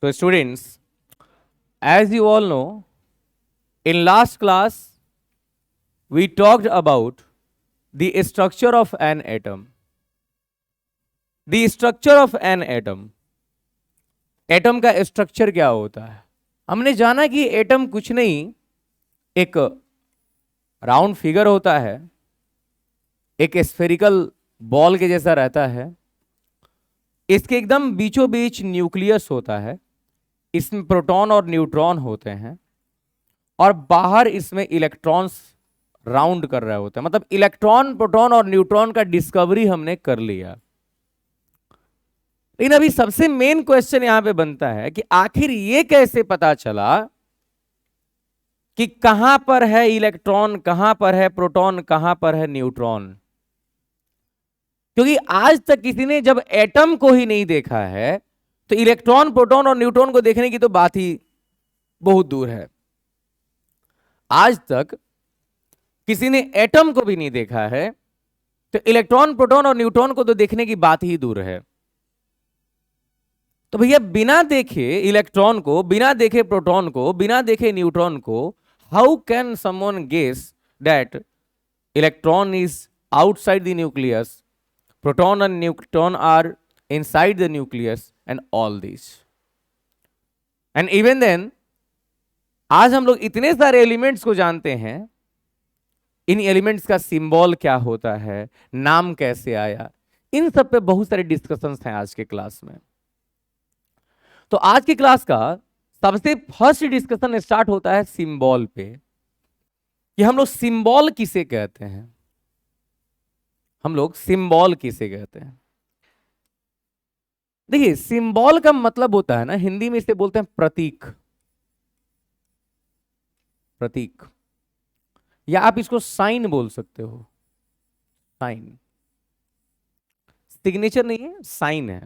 So students, as you all know, in last class, we talked about the structure of an atom. The structure of an atom. Atom का structure क्या होता है? हमने जाना कि atom कुछ नहीं, एक राउंड फिगर होता है, एक स्फेरिकल बॉल के जैसा रहता है। इसके एकदम बीचों बीच न्यूक्लियस होता है, इसमें प्रोटॉन और न्यूट्रॉन होते हैं और बाहर इसमें इलेक्ट्रॉन्स राउंड कर रहे होते हैं। मतलब इलेक्ट्रॉन, प्रोटॉन और न्यूट्रॉन का डिस्कवरी हमने कर लिया। लेकिन अभी सबसे मेन क्वेश्चन यहां पे बनता है कि आखिर ये कैसे पता चला कि कहां पर है इलेक्ट्रॉन, कहां पर है प्रोटॉन, कहां पर है न्यूट्रॉन? क्योंकि आज तक किसी ने जब एटम को ही नहीं देखा है तो इलेक्ट्रॉन, प्रोटॉन और न्यूट्रॉन को देखने की तो बात ही बहुत दूर है। आज तक किसी ने एटम को भी नहीं देखा है तो इलेक्ट्रॉन, प्रोटॉन और न्यूट्रॉन को तो देखने की बात ही दूर है। तो भैया बिना देखे इलेक्ट्रॉन को, बिना देखे प्रोटॉन को, बिना देखे न्यूट्रॉन को, how can someone guess that electron is outside the nucleus, proton and neutron are inside the nucleus and all these. And even then, आज हम लोग इतने सारे एलिमेंट्स को जानते हैं, इन एलिमेंट्स का सिंबल क्या होता है, नाम कैसे आया, इन सब पे बहुत सारे डिस्कशंस हैं आज के क्लास में। तो आज की क्लास का सबसे फर्स्ट डिस्कशन स्टार्ट होता है सिंबल पे, कि हम लोग सिंबल किसे कहते हैं, हम लोग सिंबल किसे कहते हैं। देखिए, सिंबल का मतलब होता है ना, हिंदी में इसे बोलते हैं प्रतीक। प्रतीक, या आप इसको साइन बोल सकते हो। साइन, सिग्नेचर नहीं है, साइन है।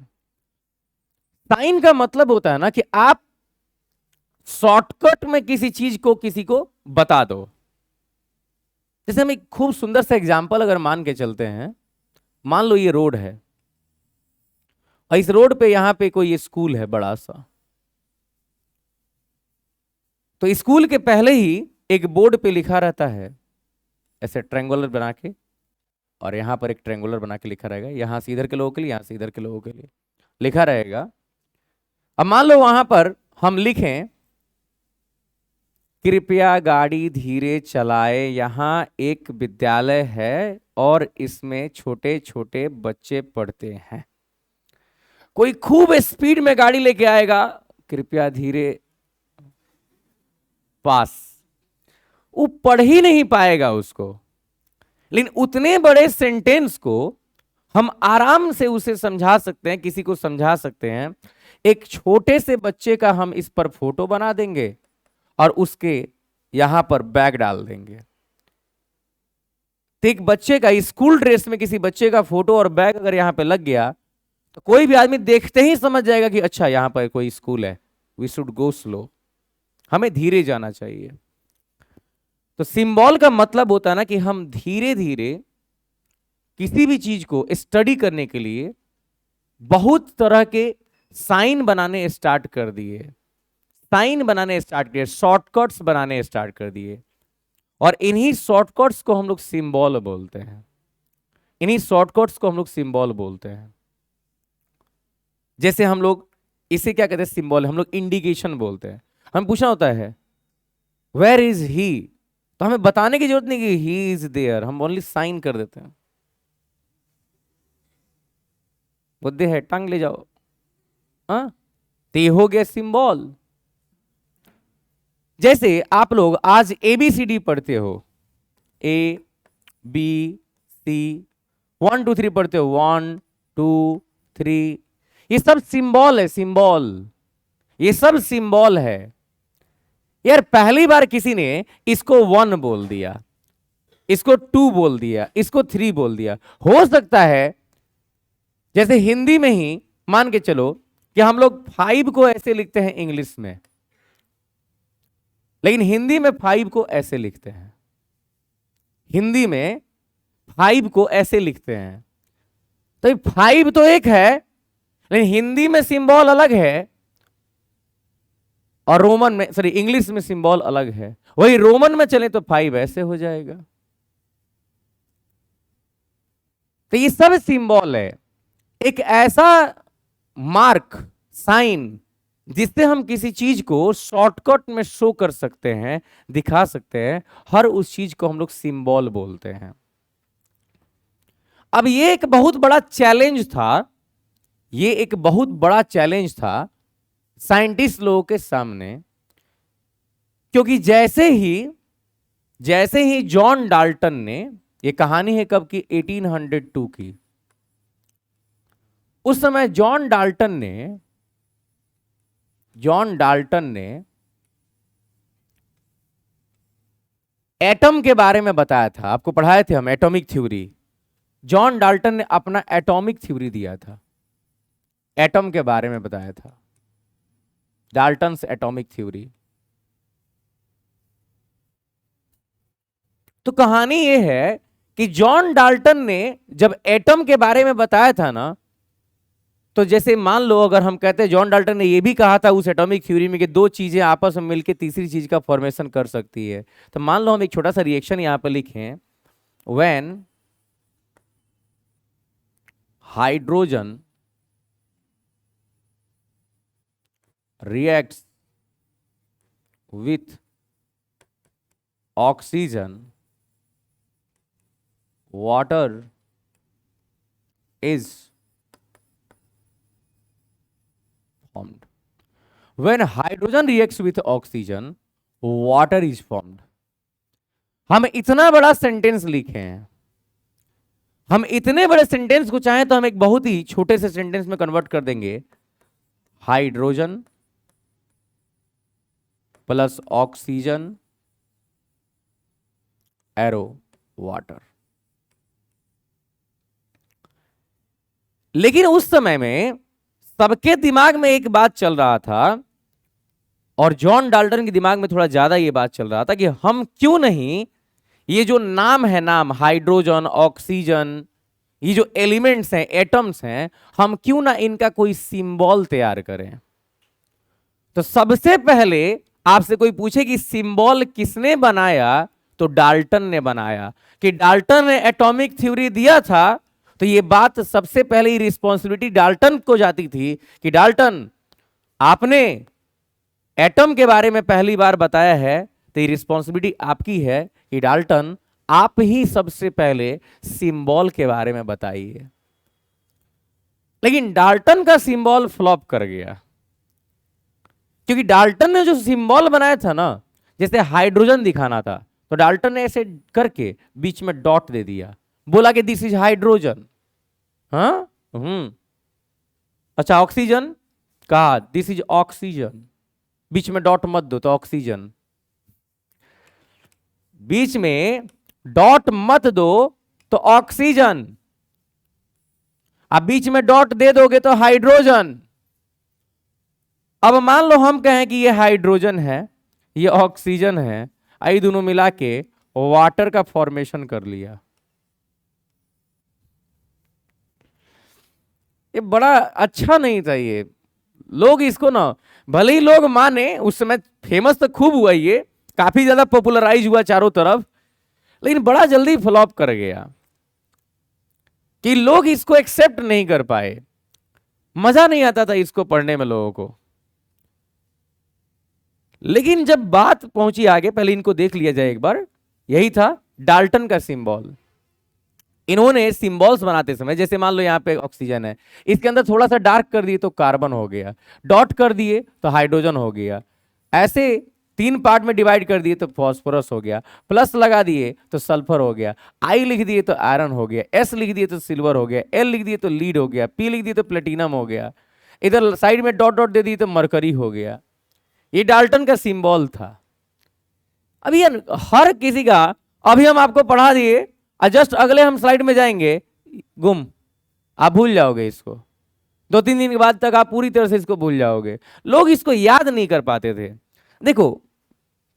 साइन का मतलब होता है ना कि आप शॉर्टकट में किसी चीज को किसी को बता दो। जैसे हम एक खूब सुंदर सा एग्जाम्पल अगर मान के चलते हैं, मान लो ये रोड है और इस रोड पे यहां पे कोई स्कूल है बड़ा सा। तो स्कूल के पहले ही एक बोर्ड पे लिखा रहता है ऐसे ट्रायंगुलर बना के, और यहां पर एक ट्रायंगुलर बना के लिखा रहेगा, यहां से इधर के लोगों के लिए, यहां से इधर के लोगों के लिए लिखा रहेगा। अब मान लो वहां पर हम लिखें कृपया गाड़ी धीरे चलाए, यहां एक विद्यालय है और इसमें छोटे छोटे बच्चे पढ़ते हैं। कोई खूब स्पीड में गाड़ी लेके आएगा, कृपया धीरे पास, वो पढ़ ही नहीं पाएगा उसको। लेकिन उतने बड़े सेंटेंस को हम आराम से उसे समझा सकते हैं, किसी को समझा सकते हैं। एक छोटे से बच्चे का हम इस पर फोटो बना देंगे और उसके यहां पर बैग डाल देंगे। तो एक बच्चे का स्कूल ड्रेस में किसी बच्चे का फोटो और बैग अगर यहां पे लग गया तो कोई भी आदमी देखते ही समझ जाएगा कि अच्छा यहां पर कोई स्कूल है, वी शुड गो स्लो, हमें धीरे जाना चाहिए। तो सिंबल का मतलब होता है ना कि हम धीरे धीरे किसी भी चीज को स्टडी करने के लिए बहुत तरह के साइन बनाने स्टार्ट कर दिए, साइन बनाने स्टार्ट किए, शॉर्टकट्स बनाने स्टार्ट कर दिए, और इन्हीं शॉर्टकट्स को हम लोग सिंबल बोलते हैं। इन्हीं शॉर्टकट्स को हम लोग सिंबल बोलते हैं। जैसे हम लोग इसे क्या कहते हैं, सिंबल, हम लोग इंडिकेशन बोलते हैं। हमें पूछना होता है वेयर इज ही, तो हमें बताने की जरूरत नहीं कि ही इज देयर, हम ओनली साइन कर देते हैं। बुद्धि है, टांग ले जाओ, हाँ, तो ये हो गया सिंबल। जैसे आप लोग आज ABCD पढ़ते हो, A B C 1 2 3 पढ़ते हो, 1 2 3, ये सब सिंबल है, सिंबल, ये सब सिंबल है। यार पहली बार किसी ने इसको 1 बोल दिया, इसको 2 बोल दिया, इसको 3 बोल दिया। हो सकता है जैसे हिंदी में ही मान के चलो कि हम लोग 5 को ऐसे लिखते हैं इंग्लिश में, लेकिन हिंदी में 5 को ऐसे लिखते हैं, हिंदी में 5 को ऐसे लिखते हैं। तो 5 तो एक है, लेकिन हिंदी में सिंबल अलग है और रोमन में, सॉरी इंग्लिश में सिंबल अलग है, वही रोमन में चले तो 5 ऐसे हो जाएगा। तो ये सब सिंबल है, एक ऐसा मार्क, साइन, जिससे हम किसी चीज को शॉर्टकट में शो कर सकते हैं, दिखा सकते हैं, हर उस चीज को हम लोग सिंबल बोलते हैं। अब ये एक बहुत बड़ा चैलेंज था, ये एक बहुत बड़ा चैलेंज था साइंटिस्ट लोगों के सामने, क्योंकि जैसे ही जॉन डाल्टन ने, ये कहानी है कब की, 1802 की, उस समय जॉन डाल्टन ने एटम के बारे में बताया था। आपको पढ़ाए थे हम एटॉमिक थ्योरी। जॉन डाल्टन ने अपना एटॉमिक थ्योरी दिया था, एटम के बारे में बताया था, डाल्टन्स एटॉमिक थ्योरी। तो कहानी यह है कि जॉन डाल्टन ने जब एटम के बारे में बताया था ना, तो जैसे मान लो अगर हम कहते हैं जॉन डाल्टन ने यह भी कहा था उस एटॉमिक थ्योरी में कि दो चीजें आपस में मिलकर तीसरी चीज का फॉर्मेशन कर सकती है, तो मान लो हम एक छोटा सा रिएक्शन यहां पर लिखें, when hydrogen reacts with oxygen, water is formed. When hydrogen reacts with oxygen, water is formed. हम इतना बड़ा सेंटेंस लिखे हैं, हम इतने बड़े सेंटेंस को चाहें तो हम एक बहुत ही छोटे से सेंटेंस में कन्वर्ट कर देंगे, hydrogen plus oxygen arrow water. लेकिन उस समय में सबके दिमाग में एक बात चल रहा था, और जॉन डाल्टन के दिमाग में थोड़ा ज्यादा ये बात चल रहा था कि हम क्यों नहीं ये जो नाम है, नाम हाइड्रोजन, ऑक्सीजन, ये जो एलिमेंट्स हैं, एटम्स हैं, हम क्यों ना इनका कोई सिंबल तैयार करें। तो सबसे पहले आपसे कोई पूछे कि सिंबल किसने बनाया, तो डाल्टन ने बनाया। कि डाल्टन ने एटॉमिक थ्योरी दिया था, तो ये बात सबसे पहले रिस्पॉन्सिबिलिटी डाल्टन को जाती थी कि डाल्टन आपने एटम के बारे में पहली बार बताया है, तो ये रिस्पॉन्सिबिलिटी आपकी है कि डाल्टन आप ही सबसे पहले सिंबल के बारे में बताइए। लेकिन डाल्टन का सिंबल फ्लॉप कर गया, क्योंकि डाल्टन ने जो सिंबल बनाया था ना, जैसे हाइड्रोजन दिखाना था, तो डाल्टन ने ऐसे करके बीच में डॉट दे दिया, बोला कि दिस इज हाइड्रोजन। हाँ अच्छा, ऑक्सीजन कहा दिस इज ऑक्सीजन, बीच में डॉट मत दो तो ऑक्सीजन, बीच में डॉट मत दो तो ऑक्सीजन, अब बीच में डॉट दे दोगे तो हाइड्रोजन। अब मान लो हम कहें कि ये हाइड्रोजन है, ये ऑक्सीजन है, आई दोनों मिला के वाटर का फॉर्मेशन कर लिया। ये बड़ा अच्छा नहीं था ये। लोग इसको ना, भले ही लोग माने, उस समय फेमस तो खूब हुआ, ये काफी ज्यादा पॉपुलराइज हुआ चारों तरफ, लेकिन बड़ा जल्दी फ्लॉप कर गया कि लोग इसको एक्सेप्ट नहीं कर पाए, मजा नहीं आता था इसको पढ़ने में लोगों को। लेकिन जब बात पहुंची आगे, पहले इनको देख लिया जाए एक बार, यही था डाल्टन का सिंबल। इन्होंने सिंबल्स बनाते समय, जैसे मान लो यहां पे ऑक्सीजन है, इसके अंदर थोड़ा सा डार्क कर दिए तो कार्बन हो गया, डॉट कर दिए तो हाइड्रोजन हो गया, ऐसे 3 पार्ट में डिवाइड कर दिए तो फॉस्फोरस हो गया, प्लस लगा दिए तो सल्फर हो गया, आई लिख दिए तो आयरन हो गया, एस लिख दिए तो सिल्वर हो गया, एल लिख दिए तो लीड हो गया, पी लिख दिए तो प्लेटिनम हो गया, इधर साइड में डॉट डॉट दे दिए तो मरकरी हो गया। ये डाल्टन का सिंबल था। अभी हर किसी का, अभी हम आपको पढ़ा दिए, जस्ट अगले हम स्लाइड में जाएंगे, गुम, आप भूल जाओगे इसको, 2-3 दिन के बाद तक आप पूरी तरह से इसको भूल जाओगे। लोग इसको याद नहीं कर पाते थे। देखो,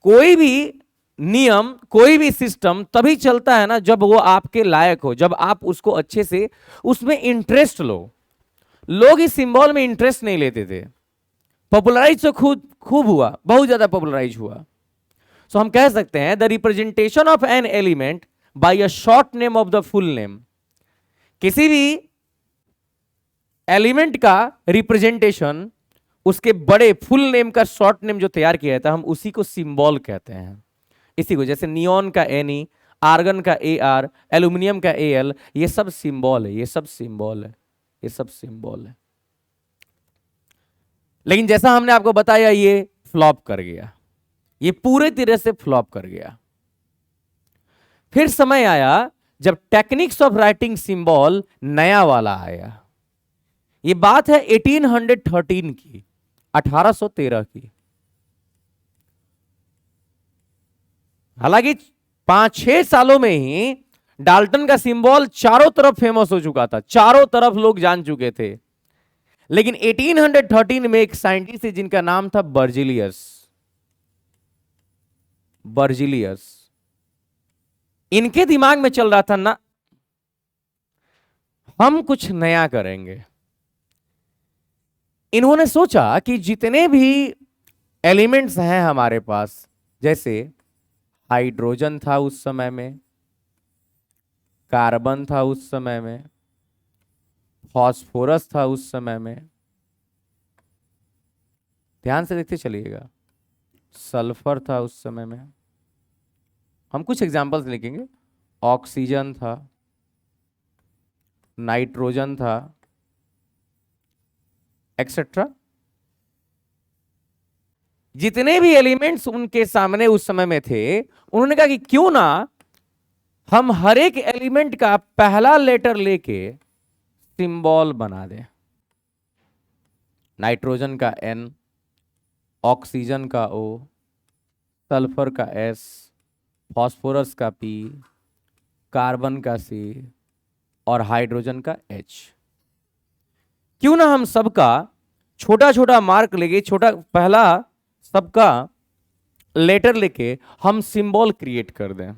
कोई भी नियम, कोई भी सिस्टम तभी चलता है ना जब वो आपके लायक हो, जब आप उसको अच्छे से उसमें इंटरेस्ट लो। लोग इस सिंबल में इंटरेस्ट नहीं लेते थे, पॉपुलराइज तो खूब हुआ, बहुत ज्यादा पॉपुलराइज हुआ। सो हम कह सकते हैं the representation of an element by a short name of the full name. किसी भी एलिमेंट का रिप्रेजेंटेशन उसके बड़े फुल नेम का शॉर्ट नेम जो तैयार किया जाता है, हम उसी को सिंबल कहते हैं। इसी को, जैसे नियॉन का एनी, आर्गन का AR, एल्यूमिनियम का AL, ये सब सिंबल है, ये सब सिंबल है, ये सब सिंबल है। लेकिन जैसा हमने आपको बताया, ये फ्लॉप कर गया, ये पूरे तरह से फ्लॉप कर गया। फिर समय आया जब टेक्निक्स ऑफ राइटिंग सिंबल नया वाला आया। ये बात है 1813 की, 1813 की। हालांकि 5-6 सालों में ही डाल्टन का सिंबल चारों तरफ फेमस हो चुका था, चारों तरफ लोग जान चुके थे। लेकिन 1813 में एक साइंटिस्ट जिनका नाम था बर्जिलियस, बर्जिलियस, इनके दिमाग में चल रहा था ना, हम कुछ नया करेंगे। इन्होंने सोचा कि जितने भी एलिमेंट्स हैं हमारे पास, जैसे हाइड्रोजन था उस समय में, कार्बन था उस समय में, फास्फोरस था उस समय में, ध्यान से देखते चलिएगा, सल्फर था उस समय में, हम कुछ एग्जांपल्स लिखेंगे, ऑक्सीजन था, नाइट्रोजन था, एक्सेट्रा। जितने भी एलिमेंट्स उनके सामने उस समय में थे, उन्होंने कहा कि क्यों ना हम हर एक एलिमेंट का पहला लेटर लेके सिंबल बना दें। नाइट्रोजन का N, ऑक्सीजन का O, सल्फर का S, फास्फोरस का P, कार्बन का C और हाइड्रोजन का H। क्यों ना हम सबका छोटा छोटा मार्क लेके, छोटा पहला सबका लेटर लेके हम सिंबल क्रिएट कर दें।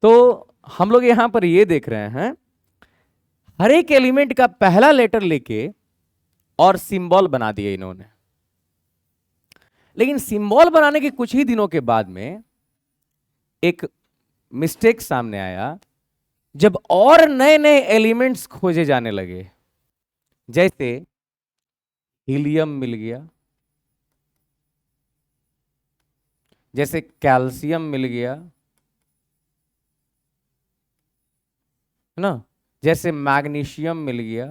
तो हम लोग यहां पर ये देख रहे हैं, हर एक एलिमेंट का पहला लेटर लेके और सिंबल बना दिए इन्होंने। लेकिन सिंबल बनाने के कुछ ही दिनों के बाद में एक मिस्टेक सामने आया, जब और नए नए एलिमेंट्स खोजे जाने लगे। जैसे हीलियम मिल गया, जैसे कैल्शियम मिल गया, है ना, जैसे मैग्नीशियम मिल गया,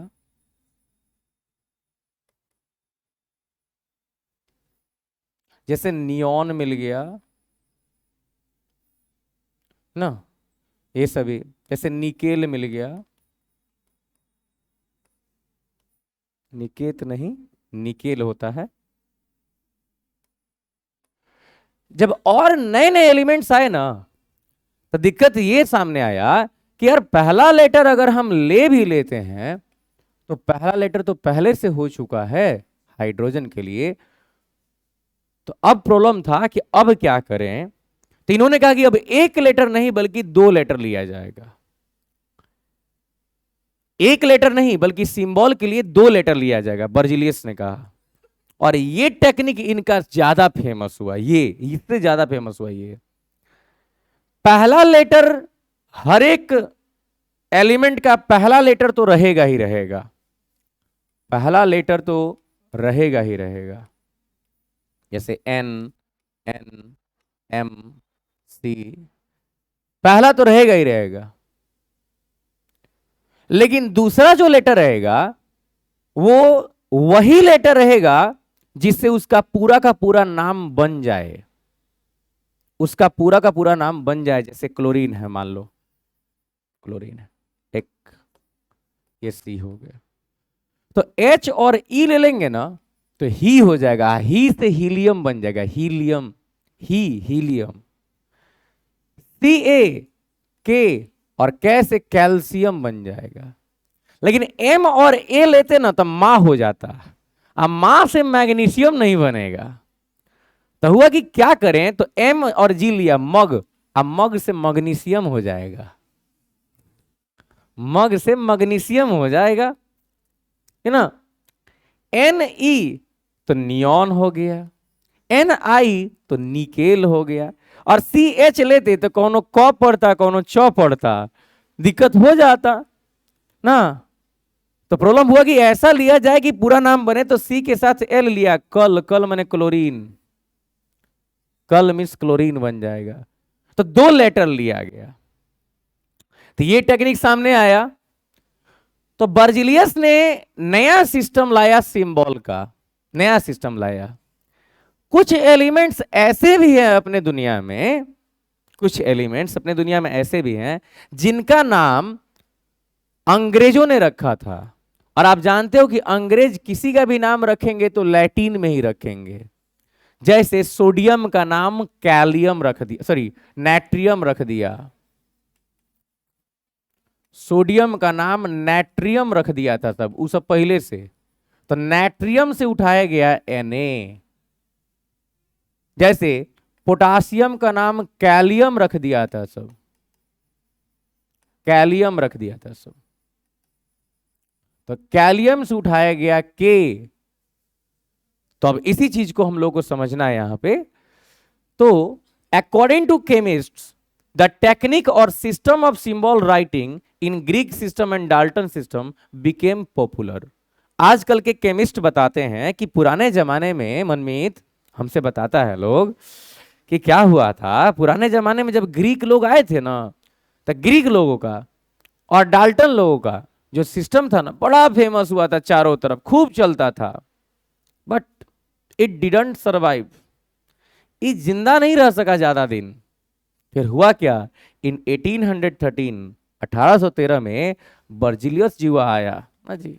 जैसे नियॉन मिल गया ना, ये सभी, जैसे निकेल मिल गया, निकेत नहीं, निकेल होता है। जब और नए नए एलिमेंट्स आए ना, तो दिक्कत ये सामने आया कि यार पहला लेटर अगर हम ले भी लेते हैं, तो पहला लेटर तो पहले से हो चुका है हाइड्रोजन के लिए। तो अब प्रॉब्लम था कि अब क्या करें। तो इन्होंने कहा कि अब एक लेटर नहीं बल्कि दो लेटर लिया जाएगा, एक लेटर नहीं बल्कि सिंबल के लिए दो लेटर लिया जाएगा, बर्जिलियस ने कहा। और ये टेक्निक इनका ज्यादा फेमस हुआ, ये इससे ज्यादा फेमस हुआ। ये पहला लेटर, हर एक एलिमेंट का पहला लेटर तो रहेगा ही रहेगा, पहला लेटर तो रहेगा ही रहेगा, जैसे एन, एन, एम, सी, पहला तो रहेगा ही रहेगा। लेकिन दूसरा जो लेटर रहेगा वो वही लेटर रहेगा जिससे उसका पूरा का पूरा नाम बन जाए, उसका पूरा का पूरा नाम बन जाए। जैसे क्लोरीन है, मान लो क्लोरीन है, एक, ये सी हो गया, तो एच और ई ले लेंगे ना तो ही हो जाएगा, ही से हीलियम बन जाएगा, हीलियम, हीलियम। सी ए के और कै से कैल्शियम बन जाएगा। लेकिन एम और ए लेते ना तो मा हो जाता, अब मा से मैग्नीशियम नहीं बनेगा। तो हुआ कि क्या करें, तो एम और जी लिया, मग, अब मग से मैग्नीशियम हो जाएगा, मग से मैग्नीशियम हो जाएगा, है ना। एन ई तो नियॉन हो गया, एन आई तो निकेल हो गया, और सी एच लेते तो कोनो क पड़ता कोनो च पड़ता, दिक्कत हो जाता ना। तो प्रॉब्लम हुआ कि ऐसा लिया जाए कि पूरा नाम बने, तो सी के साथ एल लिया, कल, कल माने क्लोरीन, कल मीन्स क्लोरीन बन जाएगा। तो दो लेटर लिया गया, तो ये टेक्निक सामने आया। तो बर्जिलियस ने नया सिस्टम लाया, सिंबल का नया सिस्टम लाया। कुछ एलिमेंट्स ऐसे भी हैं अपने दुनिया में, कुछ एलिमेंट्स अपने दुनिया में ऐसे भी हैं जिनका नाम अंग्रेजों ने रखा था। और आप जानते हो कि अंग्रेज किसी का भी नाम रखेंगे तो लैटिन में ही रखेंगे। जैसे सोडियम का नाम कैलियम रख दिया, सॉरी नाइट्रियम रख दिया, सोडियम का नाम नाइट्रियम रख दिया था सब, वो सब पहले से। तो नाइट्रियम से उठाया गया Na। जैसे पोटासियम का नाम कैलियम रख दिया था सब, कैलियम रख दिया था सब, तो कैलियम से उठाया गया के। तो अब इसी चीज को हम लोग को समझना है यहां पे। तो according to chemists the technique और system of symbol writing in Greek system and Dalton system became popular. आजकल के केमिस्ट बताते हैं कि पुराने जमाने में, मनमीत हमसे बताता है लोग कि क्या हुआ था पुराने जमाने में, जब ग्रीक लोग आए थे ना, तो ग्रीक लोगों का और डाल्टन लोगों का जो सिस्टम था ना बड़ा फेमस हुआ था, चारों तरफ खूब चलता था, बट इट डिडंट सर्वाइव, ये जिंदा नहीं रह सका ज्यादा दिन। फिर हुआ क्या, इन 1813 1813 में बर्जिलियस जी आया ना जी।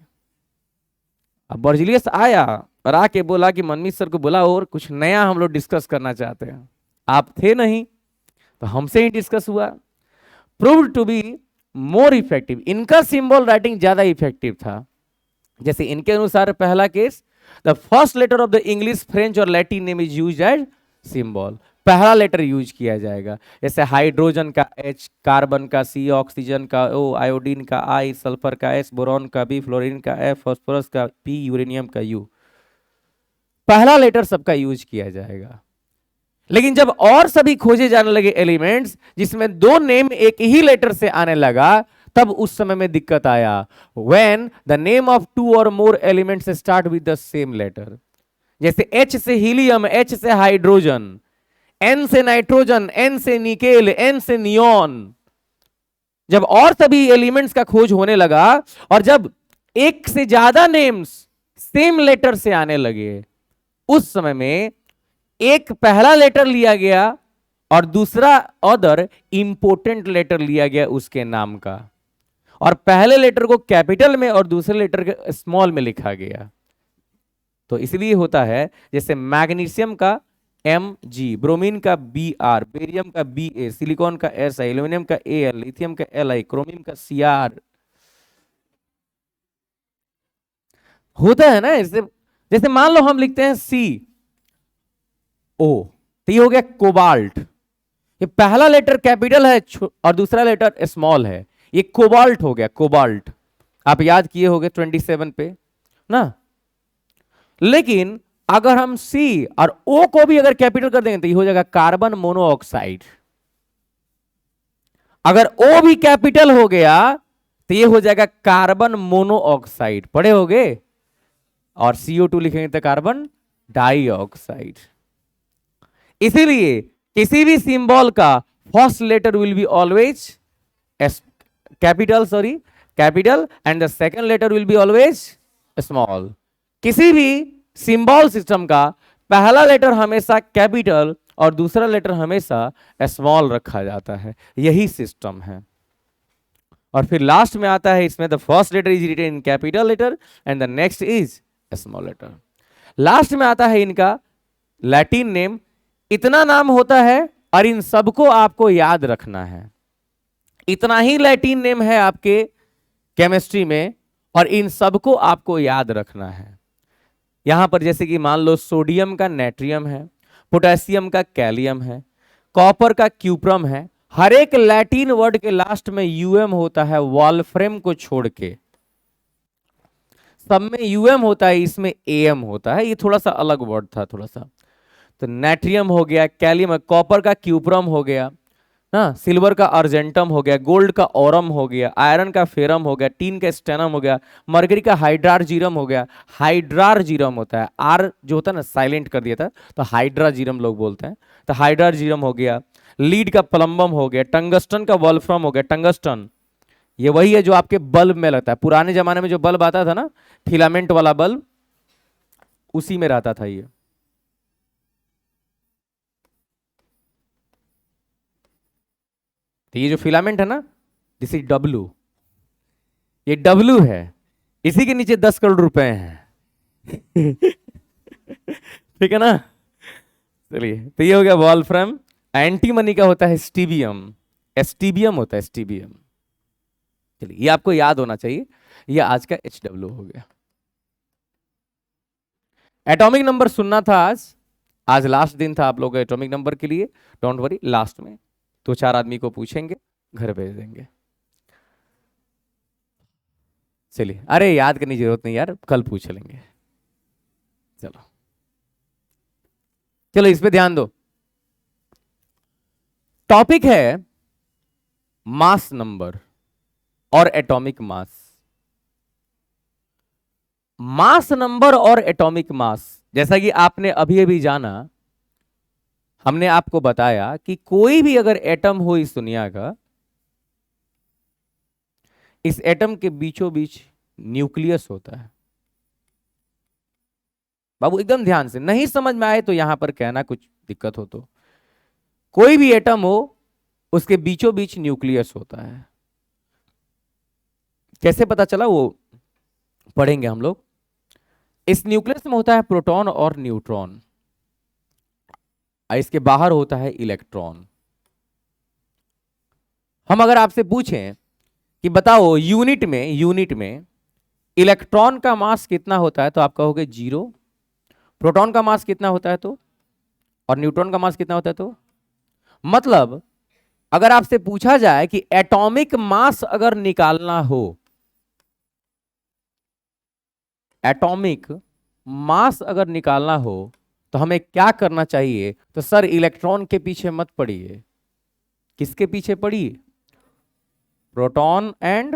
अब बर्जिलियस आया और आके बोला कि मनमीत सर को बोला और कुछ नया हम लोग डिस्कस करना चाहते हैं। आप थे नहीं तो हमसे ही डिस्कस हुआ, proved to be more effective. इनका सिंबल राइटिंग ज्यादा इफेक्टिव था। जैसे इनके अनुसार पहला केस, the first letter of the English, French और Latin name is used as symbol, पहला लेटर यूज किया जाएगा। जैसे हाइड्रोजन का H, कार्बन का C, ऑक्सीजन का O, आयोडीन का I, सल्फर का S, बोरॉन का B, फ्लोरीन का F, फास्फोरस का P, यूरेनियम का U, पहला लेटर सबका यूज किया जाएगा। लेकिन जब और सभी खोजे जाने लगे एलिमेंट्स जिसमें दो नेम एक ही लेटर से आने लगा, तब उस समय में दिक्कत आया। When the name of two or more elements start with the same letter, जैसे H से हीलियम, H से हाइड्रोजन, N से नाइट्रोजन, N से निकेल, N से नियॉन। जब और सभी एलिमेंट्स का खोज होने लगा और जब एक से ज्यादा नेम्स सेम लेटर से आने लगे, उस समय में एक पहला लेटर लिया गया और दूसरा अदर इंपोर्टेंट लेटर लिया गया उसके नाम का, और पहले लेटर को कैपिटल में और दूसरे लेटर के स्मॉल में लिखा गया। तो इसलिए होता है जैसे मैग्नीशियम का Mg, ब्रोमीन का Br, बेरियम का Ba, सिलिकॉन का Si, एल्यूमिनियम का Al, लिथियम का Li, क्रोमियम का Cr। होता है ना इससे। जैसे मान लो हम लिखते हैं CO, तो ये हो गया कोबाल्ट। ये पहला लेटर कैपिटल है और दूसरा लेटर स्मॉल है, ये कोबाल्ट हो गया, कोबाल्ट। आप याद किए होंगे 27 पे ना। लेकिन अगर हम सी और ओ को भी अगर कैपिटल कर देंगे तो ये हो जाएगा कार्बन मोनोऑक्साइड। अगर ओ भी कैपिटल हो गया तो ये हो जाएगा कार्बन मोनोऑक्साइड, पढ़े होगे। और CO2 लिखेंगे तो कार्बन डाइऑक्साइड। इसीलिए किसी भी सिंबल का first letter will be always capital, sorry capital, and the second letter will be always small. किसी भी सिंबल सिस्टम का पहला लेटर हमेशा कैपिटल और दूसरा लेटर हमेशा स्मॉल रखा जाता है, यही सिस्टम है। और फिर लास्ट में आता है इसमें the first letter is written in capital letter and the next is small letter. Last में आता है इनका लैटिन नेम। इतना नाम होता है और इन सबको आपको याद रखना है। इतना ही लैटिन नेम है आपके केमिस्ट्री में और इन सबको आपको याद रखना है। यहां पर जैसे कि मान लो सोडियम का नेट्रियम है, पोटेशियम का कैलियम है, कॉपर का क्यूप्रम है। हर एक लैटिन वर्ड के लास्ट में यूएम होता है, वॉल्फ्रेम को छोड़ के सब में यूएम होता है, इसमें एएम होता है। ये थोड़ा सा अलग वर्ड था थोड़ा सा। तो नेट्रियम हो गया, कैलियम, कॉपर का क्यूप्रम हो गया ना, सिल्वर का अर्जेंटम हो गया, गोल्ड का ओरम हो गया, आयरन का फेरम हो गया, टीन का स्टेनम हो गया, मरकरी का हाइड्रार्जीरम हो गया। हाइड्रार्जीरम होता है, आर जो होता है ना साइलेंट कर दिया था तो हाइड्राजीरम लोग बोलते हैं, तो हाइड्रार्जीरम हो गया। लीड का प्लम्बम हो गया, टंगस्टन का वॉल्फ्रम हो गया। टंगस्टन ये वही है जो आपके बल्ब में लगता है। पुराने जमाने में जो बल्ब आता था ना, फिलामेंट वाला बल्ब, उसी में रहता था ये। तो ये जो फिलामेंट है ना, दिस इज डब्लू, ये डब्लू है, इसी के नीचे 10 करोड़ रुपए हैं। ठीक है ना। चलिए, तो ये हो गया वॉल्फ्रम। एंटीमनी का होता है स्टीबियम, एस्टीबियम होता है स्टीबियम। चलिए, ये आपको याद होना चाहिए। ये आज का HW हो गया। एटॉमिक नंबर सुनना था आज लास्ट दिन था आप लोगों का एटॉमिक नंबर के लिए। डोंट वरी, लास्ट में 2-4 आदमी को पूछेंगे, घर भेज देंगे। चलिए, अरे याद करने की जरूरत नहीं यार, कल पूछ लेंगे। चलो चलो, इस पे ध्यान दो। टॉपिक है मास नंबर और एटॉमिक मास। मास नंबर और एटॉमिक मास, जैसा कि आपने अभी अभी जाना, हमने आपको बताया कि कोई भी अगर एटम हो इस दुनिया का, इस एटम के बीचों बीच न्यूक्लियस होता है। बाबू एकदम ध्यान से, नहीं समझ में आए तो यहां पर कहना, कुछ दिक्कत हो तो। कोई भी एटम हो उसके बीचों बीच न्यूक्लियस होता है। कैसे पता चला वो पढ़ेंगे हम लोग। इस न्यूक्लियस में होता है प्रोटॉन और न्यूट्रॉन, इसके बाहर होता है इलेक्ट्रॉन। हम अगर आपसे पूछें कि बताओ यूनिट में इलेक्ट्रॉन का मास कितना होता है, तो आप कहोगे 0। प्रोटॉन का मास कितना होता है तो, और न्यूट्रॉन का मास कितना होता है तो। मतलब अगर आपसे पूछा जाए कि एटॉमिक मास अगर निकालना हो, एटॉमिक मास अगर निकालना हो तो हमें क्या करना चाहिए, तो सर इलेक्ट्रॉन के पीछे मत पड़िए। किसके पीछे पड़िए? प्रोटॉन एंड,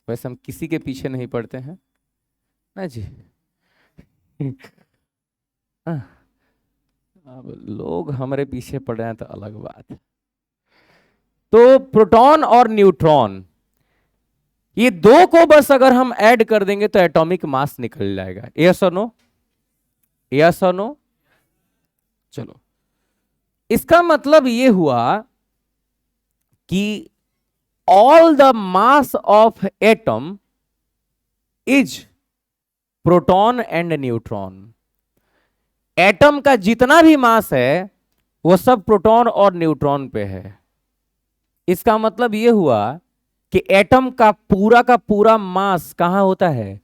वैसे हम किसी के पीछे नहीं पड़ते हैं ना जी। अब लोग हमारे पीछे पड़ रहे हैं तो अलग बात है। तो प्रोटॉन और न्यूट्रॉन, ये दो को बस अगर हम ऐड कर देंगे तो एटॉमिक मास निकल जाएगा। यस और नो? यस और नो? चलो, इसका मतलब ये हुआ कि all the mass of atom is proton and neutron. Atom का जितना भी मास है वो सब प्रोटॉन और न्यूट्रॉन पे है। इसका मतलब ये हुआ कि एटम का पूरा मास कहां होता है?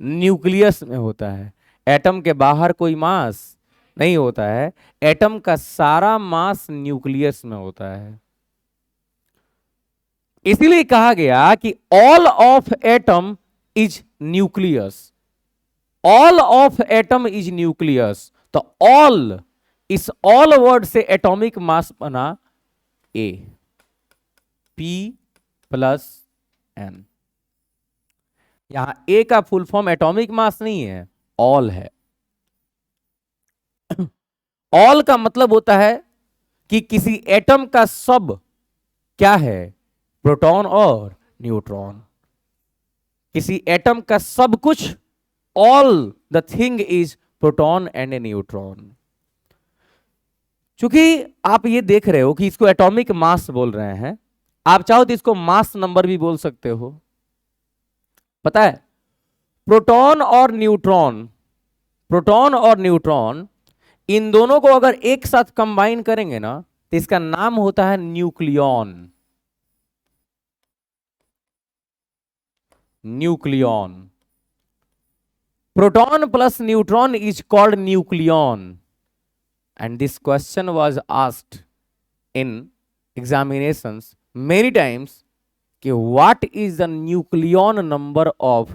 न्यूक्लियस में होता है। एटम के बाहर कोई मास नहीं होता है, एटम का सारा मास न्यूक्लियस में होता है। इसीलिए कहा गया कि all of atom is nucleus, all of atom is nucleus. तो ऑल, इस ऑल वर्ड से एटॉमिक मास बना ए, पी प्लस एन। यहां ए का फुल फॉर्म एटॉमिक मास नहीं है, ऑल है। ऑल का मतलब होता है कि किसी एटम का सब क्या है, प्रोटॉन और न्यूट्रॉन। किसी एटम का सब कुछ, all the thing is proton and A neutron. चूंकि आप ये देख रहे हो कि इसको एटॉमिक मास बोल रहे हैं, आप चाहो तो इसको मास नंबर भी बोल सकते हो। पता है, प्रोटॉन और न्यूट्रॉन, प्रोटॉन और न्यूट्रॉन, इन दोनों को अगर एक साथ कंबाइन करेंगे ना तो इसका नाम होता है nucleon. Nucleon, proton plus neutron is called nucleon. And this question was asked in examinations many times कि what is the nucleon number of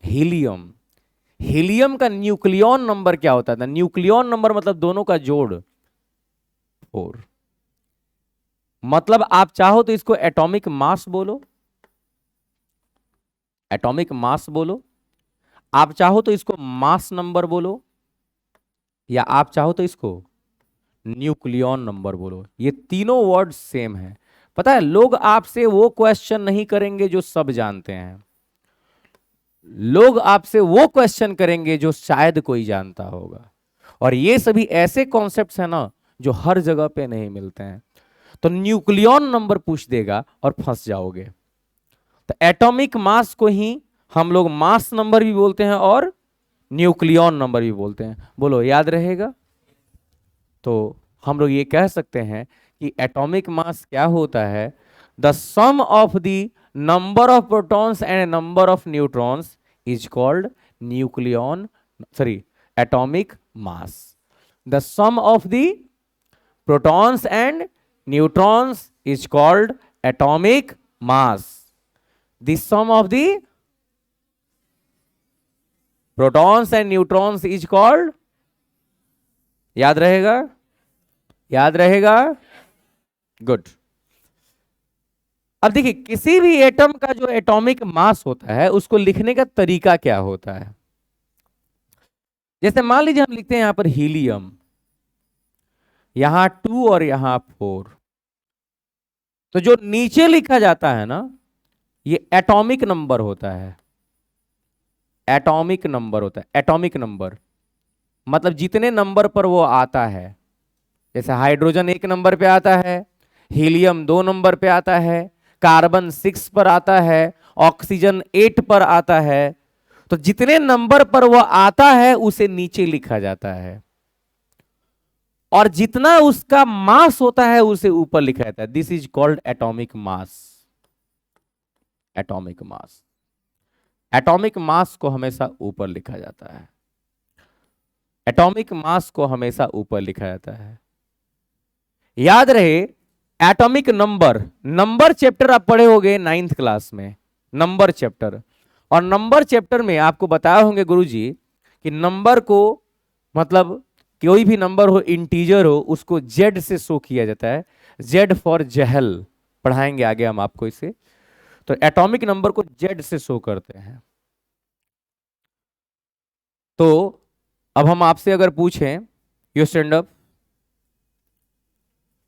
helium. Helium का न्यूक्लियॉन नंबर क्या होता था? न्यूक्लियॉन नंबर मतलब दोनों का जोड़ 4। मतलब आप चाहो तो इसको एटॉमिक मास बोलो, एटॉमिक मास बोलो, आप चाहो तो इसको मास नंबर बोलो, या आप चाहो तो इसको न्यूक्लियॉन नंबर बोलो। ये तीनों वर्ड सेम है। पता है, लोग आपसे वो क्वेश्चन नहीं करेंगे जो सब जानते हैं, लोग आपसे वो क्वेश्चन करेंगे जो शायद कोई जानता होगा। और ये सभी ऐसे कॉन्सेप्ट्स हैं ना जो हर जगह पे नहीं मिलते हैं। तो न्यूक्लियॉन नंबर पूछ देगा और फंस जाओगे। तो एटॉमिक मास को ही हम लोग मास नंबर भी बोलते हैं और न्यूक्लियॉन नंबर भी बोलते हैं। बोलो, याद रहेगा? तो हम लोग ये कह सकते हैं कि एटॉमिक मास क्या होता है? The sum of the number of protons and number of neutrons is called nucleon, sorry, atomic mass. The sum of the protons and neutrons is called atomic mass. The sum of the protons and neutrons is called, याद रहेगा? याद रहेगा? Good. अब देखिए, किसी भी atom का जो एटॉमिक मास होता है उसको लिखने का तरीका क्या होता है। जैसे मान लीजिए हम लिखते हैं यहां पर हीलियम, यहां 2 और यहां 4, तो जो नीचे लिखा जाता है ना ये एटॉमिक नंबर होता है। एटॉमिक नंबर होता है, एटॉमिक नंबर मतलब जितने नंबर पर वो आता है। जैसे हाइड्रोजन 1 नंबर पे आता है, हीलियम 2 नंबर पे आता है, कार्बन 6 पर आता है, ऑक्सीजन 8 पर आता है। तो जितने नंबर पर वो आता है उसे नीचे लिखा जाता है, और जितना उसका मास होता है उसे ऊपर लिखा जाता है। This is called atomic mass. Atomic mass, atomic mass को हमेशा ऊपर लिखा जाता है। एटॉमिक मास को हमेशा ऊपर लिखा जाता है। याद रहे, एटॉमिक नंबर, नंबर चैप्टर आप पढ़े होंगे 9th क्लास में, नंबर चैप्टर। और नंबर चैप्टर में आपको बताए होंगे गुरुजी कि नंबर को मतलब कोई भी नंबर हो, इंटीजर हो, उसको जेड से शो किया जाता है। जेड फॉर जहल, पढ़ाएंगे आगे हम आपको इसे। तो एटॉमिक नंबर को जेड से शो करते हैं। तो अब हम आपसे अगर पूछें, you stand up,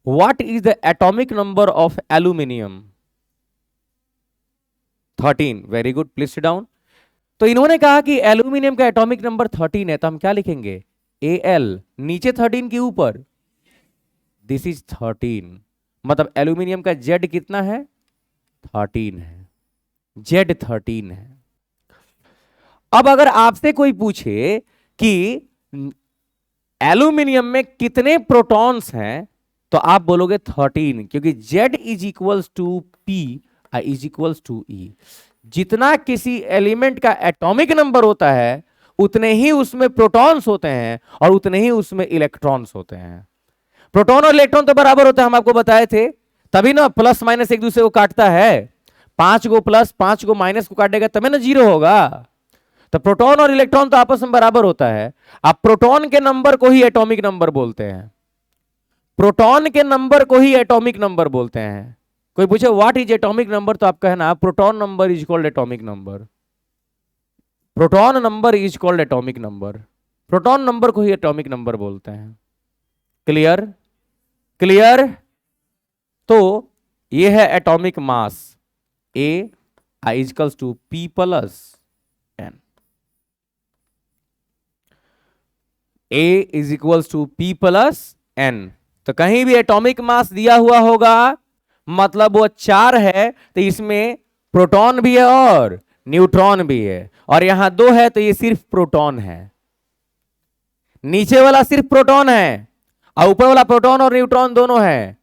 what is the atomic number of aluminium? 13। Very good, please sit down. तो इन्होंने कहा कि एल्यूमिनियम का एटॉमिक नंबर 13 है, तो हम क्या लिखेंगे? Al, नीचे 13 के ऊपर दिस इज 13। मतलब एल्यूमिनियम का जेड कितना है? 13 है, जेड 13 है। अब अगर आपसे कोई पूछे कि एल्यूमिनियम में कितने प्रोटॉन्स हैं, तो आप बोलोगे 13, क्योंकि Z is equals to P is equals to E। जितना किसी एलिमेंट का एटॉमिक नंबर होता है उतने ही उसमें प्रोटॉन्स होते हैं और उतने ही उसमें इलेक्ट्रॉन्स होते हैं। प्रोटॉन और इलेक्ट्रॉन तो बराबर होते हैं, हम आपको बताए थे, तभी ना प्लस माइनस एक दूसरे को काटता है। 5 को प्लस 5 को माइनस को काटेगा तभी ना जीरो होगा। तो प्रोटॉन और इलेक्ट्रॉन तो आपस में बराबर होता है। आप प्रोटॉन के नंबर को ही एटॉमिक नंबर बोलते हैं, प्रोटॉन के नंबर को ही एटॉमिक नंबर बोलते हैं। कोई पूछे व्हाट इज एटॉमिक नंबर, तो आप कहना proton number is called atomic number, proton number is called atomic number, proton number को ही एटॉमिक नंबर बोलते हैं। क्लियर? क्लियर? तो ये है atomic mass, A I is equals to P plus N, A is equals to P plus N. तो कहीं भी एटॉमिक मास दिया हुआ होगा मतलब वो 4 है, तो इसमें प्रोटॉन भी है और न्यूट्रॉन भी है, और यहां 2 है तो ये सिर्फ प्रोटॉन है। नीचे वाला सिर्फ प्रोटॉन है और ऊपर वाला प्रोटॉन और न्यूट्रॉन दोनों है।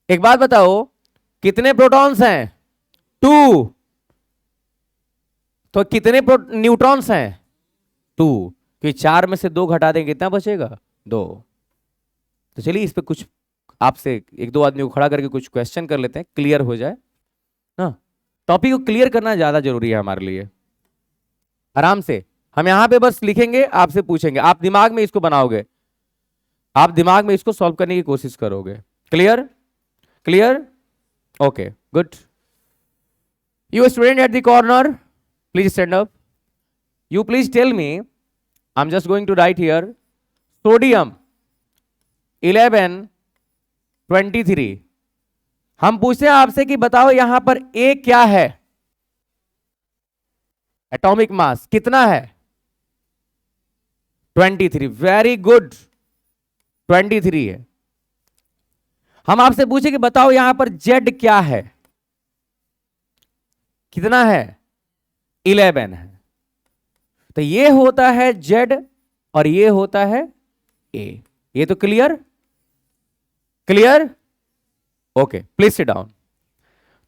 एक बात बताओ, कितने प्रोटॉन्स हैं? 2। तो कितने न्यूट्रॉन्स हैं? 2। कि 4 में से 2 घटा देंगे कितना बचेगा? 2। तो चलिए इस पे कुछ आपसे एक दो आदमी को खड़ा करके कुछ क्वेश्चन कर लेते हैं, क्लियर हो जाए ना। टॉपिक को क्लियर करना ज्यादा जरूरी है हमारे लिए। आराम से हम यहां पे बस लिखेंगे, आपसे पूछेंगे, आप दिमाग में इसको बनाओगे, आप दिमाग में इसको सॉल्व करने की कोशिश करोगे। Clear? Clear? Okay good. You student at the corner please stand up. You please tell me, I am just going to write here, sodium 1123। हम पूछते हैं आपसे कि बताओ यहां पर ए क्या है, एटॉमिक मास कितना है? 23। वेरी गुड, 23 है। हम आपसे पूछे कि बताओ यहां पर जेड क्या है, कितना है? 11 है। तो ये होता है जेड और ये होता है ए। ये तो clear? Clear? Okay please sit down.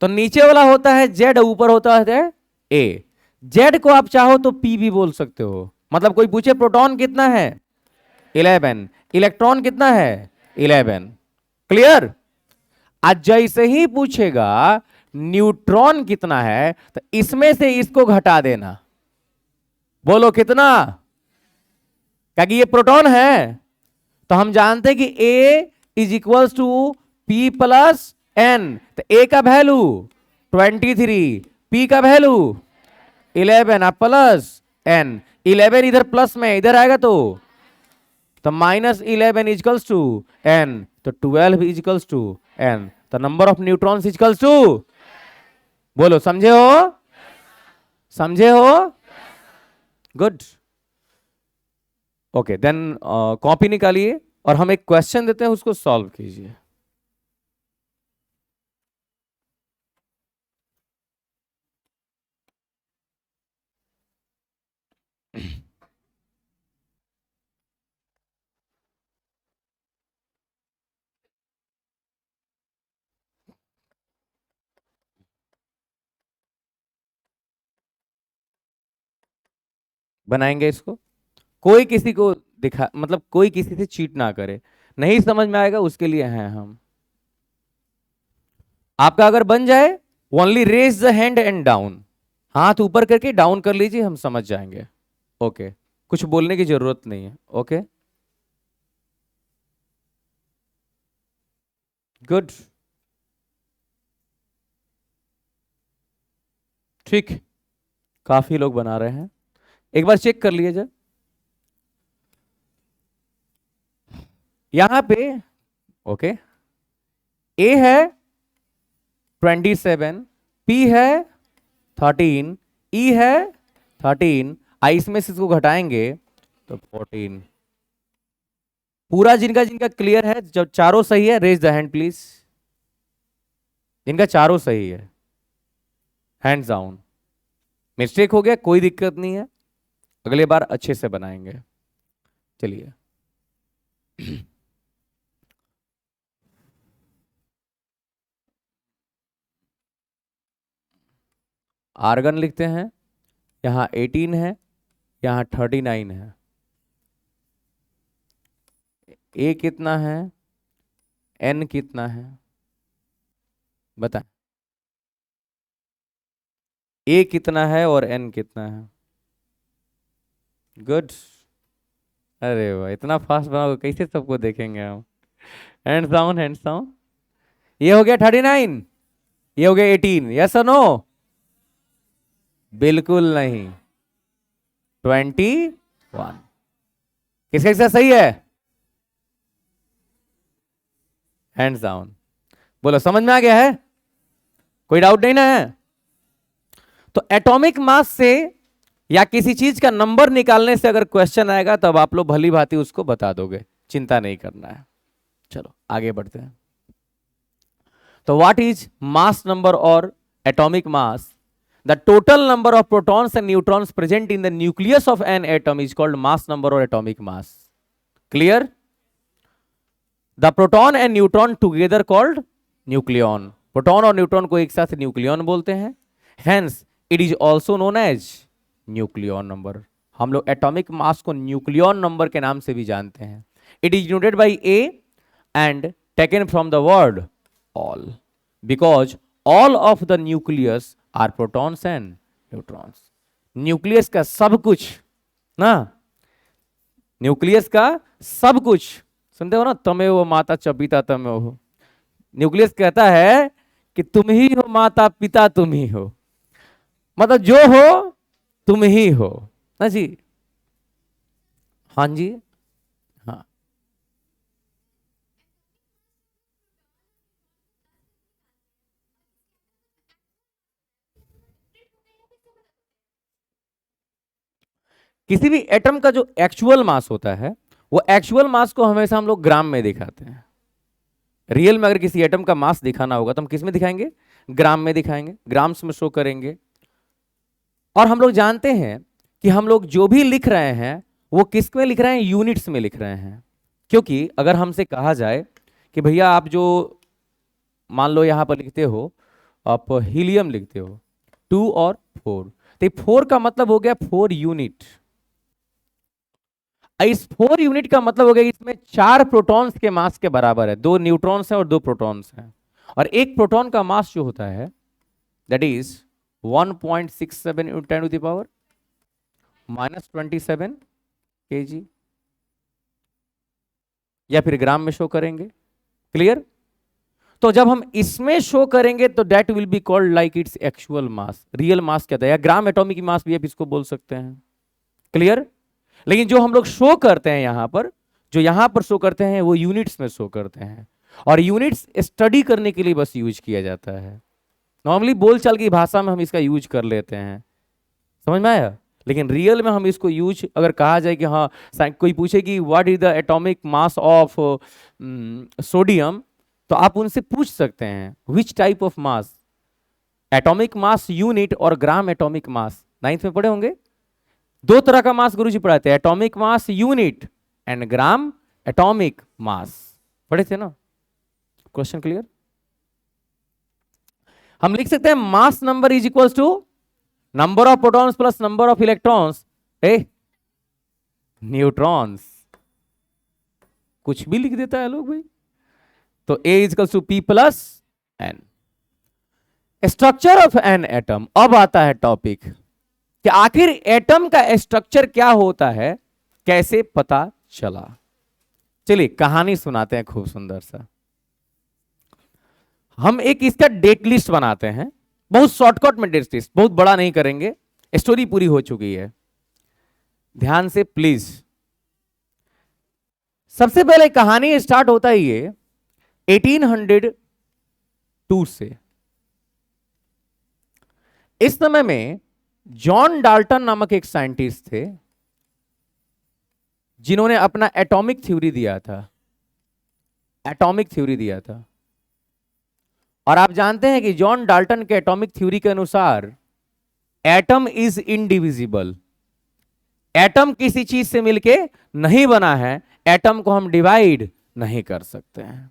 तो नीचे वाला होता है जेड, ऊपर होता है ए। जेड को आप चाहो तो पी भी बोल सकते हो, मतलब कोई पूछे प्रोटॉन कितना है? 11। इलेक्ट्रॉन कितना है? 11। क्लियर? आज जैसे ही पूछेगा न्यूट्रॉन कितना है तो इसमें से इसको घटा देना। बोलो कितना? क्या कि ये प्रोटॉन है, तो हम जानते हैं कि A is equals to P plus N. तो ए का वैल्यू 23, पी का वैल्यू 11 आप प्लस एन। 11 इधर प्लस में इधर आएगा तो -11 इजकल्स टू एन, तो 12 इजकल्स टू एन। तो number of neutrons is equals to, बोलो समझे हो? समझे हो? गुड। ओके देन कॉपी निकालिए और हम एक क्वेश्चन देते हैं, उसको सॉल्व कीजिए। बनाएंगे इसको, कोई किसी को दिखा, मतलब कोई किसी से चीट ना करे। नहीं समझ में आएगा उसके लिए हैं हम। आपका अगर बन जाए, only raise the hand and down, हाथ ऊपर करके डाउन कर लीजिए, हम समझ जाएंगे। ओके कुछ बोलने की जरूरत नहीं है। ओके गुड, ठीक, काफी लोग बना रहे हैं, एक बार चेक कर लीजिए। यहां पे ओके ए है 27, पी है 13, ई है 13, आई इसमें से इसको घटाएंगे तो 14। पूरा जिनका जिनका क्लियर है, जब चारों सही है रेज द हैंड प्लीज। जिनका चारों सही है हैंड्स डाउन। मिस्टेक हो गया कोई दिक्कत नहीं है, अगले बार अच्छे से बनाएंगे। चलिए आर्गन लिखते हैं, यहाँ 18 है, यहाँ 39 है। ए कितना है, एन कितना है, बता। ए कितना है और एन कितना है? गुड। अरे वाह, इतना फास्ट बनाओगे कैसे सबको देखेंगे हम? Hands down, hands down. ये हो गया 39, ये हो गया 18। यस और नो? बिल्कुल नहीं। 21। किसके साथ सही है? Hands down. बोलो, समझ में आ गया है? कोई डाउट नहीं ना है? तो एटॉमिक मास से या किसी चीज का नंबर निकालने से अगर क्वेश्चन आएगा तब आप लोग भली भांति उसको बता दोगे, चिंता नहीं करना है। चलो आगे बढ़ते हैं। तो व्हाट इज मास नंबर और atomic mass? The total number of protons and neutrons present in the nucleus of an atom is called mass number और atomic mass. Clear? The proton and neutron together called nucleon. Proton और neutron को एक साथ nucleon बोलते हैं। Hence it is also known as nucleon number. हम लोग atomic mass को न्यूक्लियन नंबर के नाम से भी जानते हैं। It is denoted by A and taken from the word all, because all of the nucleus are protons and neutrons. Nucleus का सब कुछ ना, न्यूक्लियस का सब कुछ, सुनते हो ना, तमेव माता च पिता तमेव। न्यूक्लियस कहता है कि तुम ही हो माता पिता, तुम ही हो, मतलब जो हो तुम ही हो ना जी। हाँ जी, हाँ। किसी भी एटम का जो एक्चुअल मास होता है, वो एक्चुअल मास को हमेशा हम लोग ग्राम में दिखाते हैं। रियल में अगर किसी एटम का मास दिखाना होगा तो हम किस में दिखाएंगे? ग्राम में दिखाएंगे, ग्राम्स में शो करेंगे। और हम लोग जानते हैं कि हम लोग जो भी लिख रहे हैं वो किस में लिख रहे हैं? यूनिट्स में लिख रहे हैं। क्योंकि अगर हमसे कहा जाए कि भैया आप जो मान लो यहां पर लिखते हो, आप हीलियम लिखते हो 2 और 4, तो 4 का मतलब हो गया 4 यूनिट। इस 4 यूनिट का मतलब हो गया इसमें 4 प्रोटॉन्स के मास के बराबर है। 2 न्यूट्रॉन्स हैं और 2 प्रोटॉन्स हैं। और एक प्रोटॉन का मास जो होता है दैट इज 1.67 × 10⁻⁻27 kg, या फिर ग्राम में शो करेंगे। क्लियर? तो जब हम इसमें शो करेंगे तो that will be called like its actual mass. Real मास कहता है, या ग्राम एटॉमिक मास भी आप इसको बोल सकते हैं। क्लियर? लेकिन जो हम लोग शो करते हैं यहां पर, जो यहां पर शो करते हैं वो यूनिट्स में शो करते हैं। और यूनिट्स स्टडी करने के लिए बस यूज किया जाता है। नॉर्मली बोलचाल की भाषा में हम इसका यूज कर लेते हैं, समझ में आया? लेकिन रियल में हम इसको यूज अगर कहा जाए कि हाँ, कोई पूछे कि what is the atomic mass of sodium, तो आप उनसे पूछ सकते हैं which type of mass, atomic mass unit और ग्राम एटॉमिक मास। 9th में पढ़े होंगे, 2 तरह का मास गुरुजी पढ़ाते हैं, atomic mass unit and gram atomic mass. पढ़े थे ना? Question clear? हम लिख सकते हैं mass number is equals to number of protons plus number of electrons neutrons. कुछ भी लिख देता है लोग भाई। तो A is equals to P plus N। Structure of an atom. अब आता है टॉपिक कि आखिर एटम का स्ट्रक्चर क्या होता है, कैसे पता चला। चलिए कहानी सुनाते हैं खूब सुंदर सा। हम एक इसका डेट लिस्ट बनाते हैं, बहुत शॉर्टकट में डेट लिस्ट, बहुत बड़ा नहीं करेंगे, स्टोरी पूरी हो चुकी है, ध्यान से प्लीज। सबसे पहले कहानी स्टार्ट होता है ये 1802 से। इस समय में जॉन डाल्टन नामक एक साइंटिस्ट थे जिन्होंने अपना एटॉमिक थ्योरी दिया था, एटॉमिक थ्योरी दिया था। और आप जानते हैं कि जॉन डाल्टन के एटॉमिक थ्योरी के अनुसार एटम इज इनडिविजिबल। एटम किसी चीज से मिलके नहीं बना है, एटम को हम डिवाइड नहीं कर सकते हैं।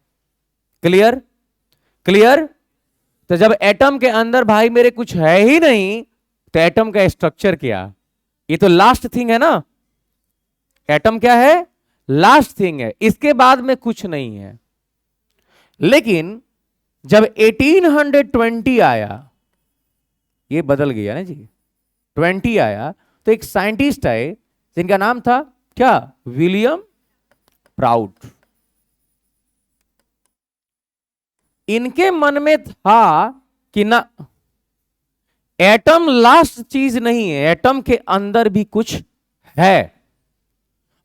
क्लियर? क्लियर? तो जब एटम के अंदर भाई मेरे कुछ है ही नहीं तो एटम का स्ट्रक्चर क्या? ये तो लास्ट थिंग है ना, एटम क्या है, लास्ट थिंग है, इसके बाद में कुछ नहीं है। लेकिन जब 1820 आया, ये बदल गया ना जी, 20 आया, तो एक साइंटिस्ट आए जिनका नाम था क्या, विलियम प्राउट। इनके मन में था कि ना, एटम लास्ट चीज नहीं है, एटम के अंदर भी कुछ है।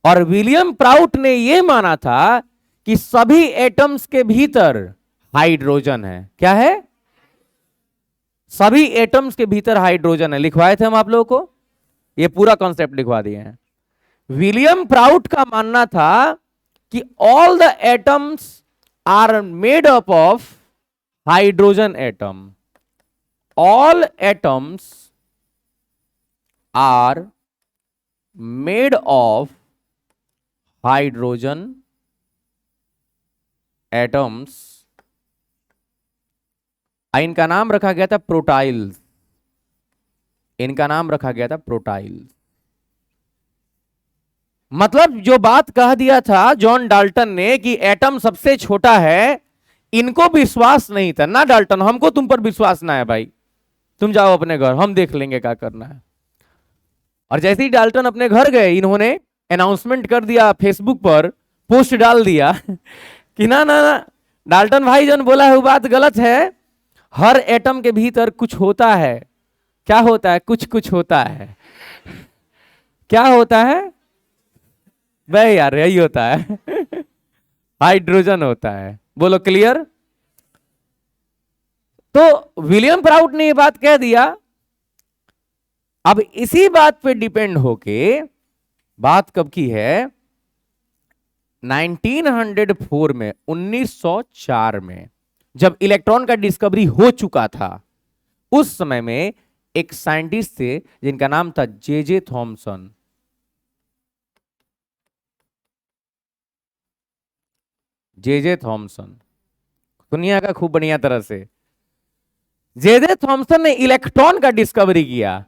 और विलियम प्राउट ने यह माना था कि सभी एटम्स के भीतर हाइड्रोजन है। क्या है, सभी एटम्स के भीतर हाइड्रोजन है। लिखवाए थे हम आप लोगों को, ये पूरा कॉन्सेप्ट लिखवा दिए हैं। विलियम प्राउट का मानना था कि all the atoms are made up of hydrogen atom, all atoms are made of hydrogen atoms. इनका नाम रखा गया था प्रोटाइल्स, इनका नाम रखा गया था प्रोटाइल्स। मतलब जो बात कह दिया था जॉन डाल्टन ने कि एटम सबसे छोटा है, इनको विश्वास नहीं था ना, डाल्टन हमको तुम पर विश्वास ना है भाई, तुम जाओ अपने घर, हम देख लेंगे क्या करना है। और जैसे ही डाल्टन अपने घर गए, इन्होंने अनाउंसमेंट कर दिया, फेसबुक पर पोस्ट डाल दिया कि ना ना ना, डाल्टन भाई जन बोला है वो बात गलत है, हर एटम के भीतर कुछ होता है। क्या होता है, कुछ कुछ होता है। क्या होता है भाई यार, यही होता है हाइड्रोजन होता है। बोलो क्लियर। तो विलियम प्राउट ने ये बात कह दिया। अब इसी बात पे डिपेंड होके बात कब की है, 1904 में, 1904 में, जब इलेक्ट्रॉन का डिस्कवरी हो चुका था, उस समय में एक साइंटिस्ट थे जिनका नाम था जे थॉमसन। जे थॉमसन, दुनिया का खूब बढ़िया तरह से, जे थॉमसन ने इलेक्ट्रॉन का डिस्कवरी किया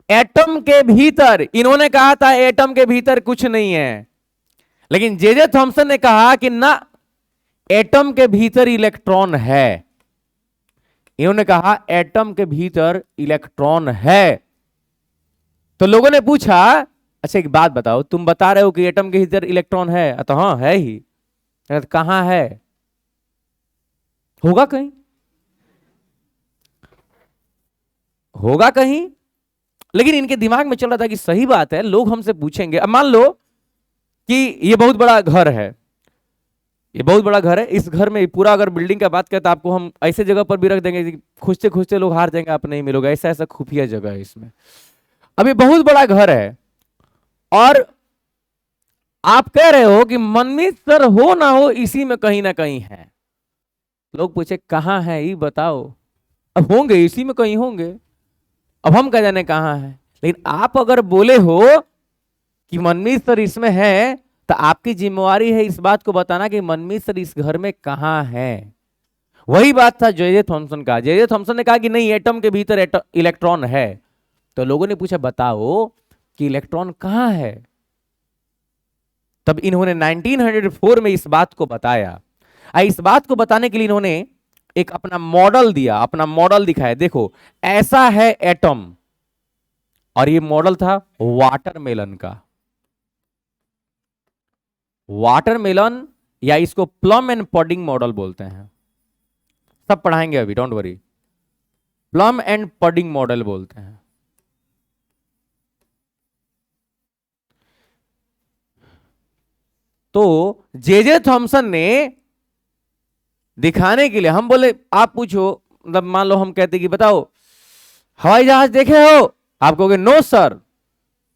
एटम के भीतर। इन्होंने कहा था एटम के भीतर कुछ नहीं है, लेकिन जे थॉमसन ने कहा कि ना, एटम के भीतर इलेक्ट्रॉन है। इन्होंने कहा एटम के भीतर इलेक्ट्रॉन है। तो लोगों ने पूछा, अच्छा एक बात बताओ, तुम बता रहे हो कि एटम के भीतर इलेक्ट्रॉन है, तो हाँ है ही, कहां है, होगा कहीं, होगा कहीं। लेकिन इनके दिमाग में चल रहा था कि सही बात है, लोग हमसे पूछेंगे। अब मान लो कि ये बहुत बड़ा घर है, ये बहुत बड़ा घर है, इस घर में पूरा अगर बिल्डिंग का बात करें तो आपको हम ऐसे जगह पर भी रख देंगे, खोजते खोजते लोग हार जाएंगे, आप नहीं मिलोगे, ऐसा ऐसा खुफिया जगह है इसमें। अब ये बहुत बड़ा घर है और आप कह रहे हो कि मनमीत सर हो ना हो इसी में कहीं ना कहीं है। लोग पूछे कहां है ये बताओ, अब होंगे इसी में कहीं होंगे, अब हम कह जाने कहां है। लेकिन आप अगर बोले हो कि मनमीत सर इसमें है, तो आपकी जिम्मेवारी है इस बात को बताना कि मनमीत सर इस घर में कहां है। वही बात था जे थॉमसन का। जे थॉमसन ने कहा कि नहीं, एटम के भीतर इलेक्ट्रॉन है। तो लोगों ने पूछा बताओ कि इलेक्ट्रॉन कहां है। तब इन्होंने 1904 में इस बात को बताया। इस बात को बताने के लिए इन्होंने एक अपना मॉडल दिया, अपना मॉडल दिखाया। देखो ऐसा है एटम, और ये मॉडल था वाटरमेलन का। वाटरमेलन या इसको प्लम एंड पडिंग मॉडल बोलते हैं, सब पढ़ाएंगे अभी, don't worry. Plum and pudding model बोलते हैं। तो जे थॉमसन ने दिखाने के लिए, हम बोले आप पूछो, मतलब मान लो हम कहते कि बताओ हवाई जहाज देखे हो, आप कहोगे नो सर,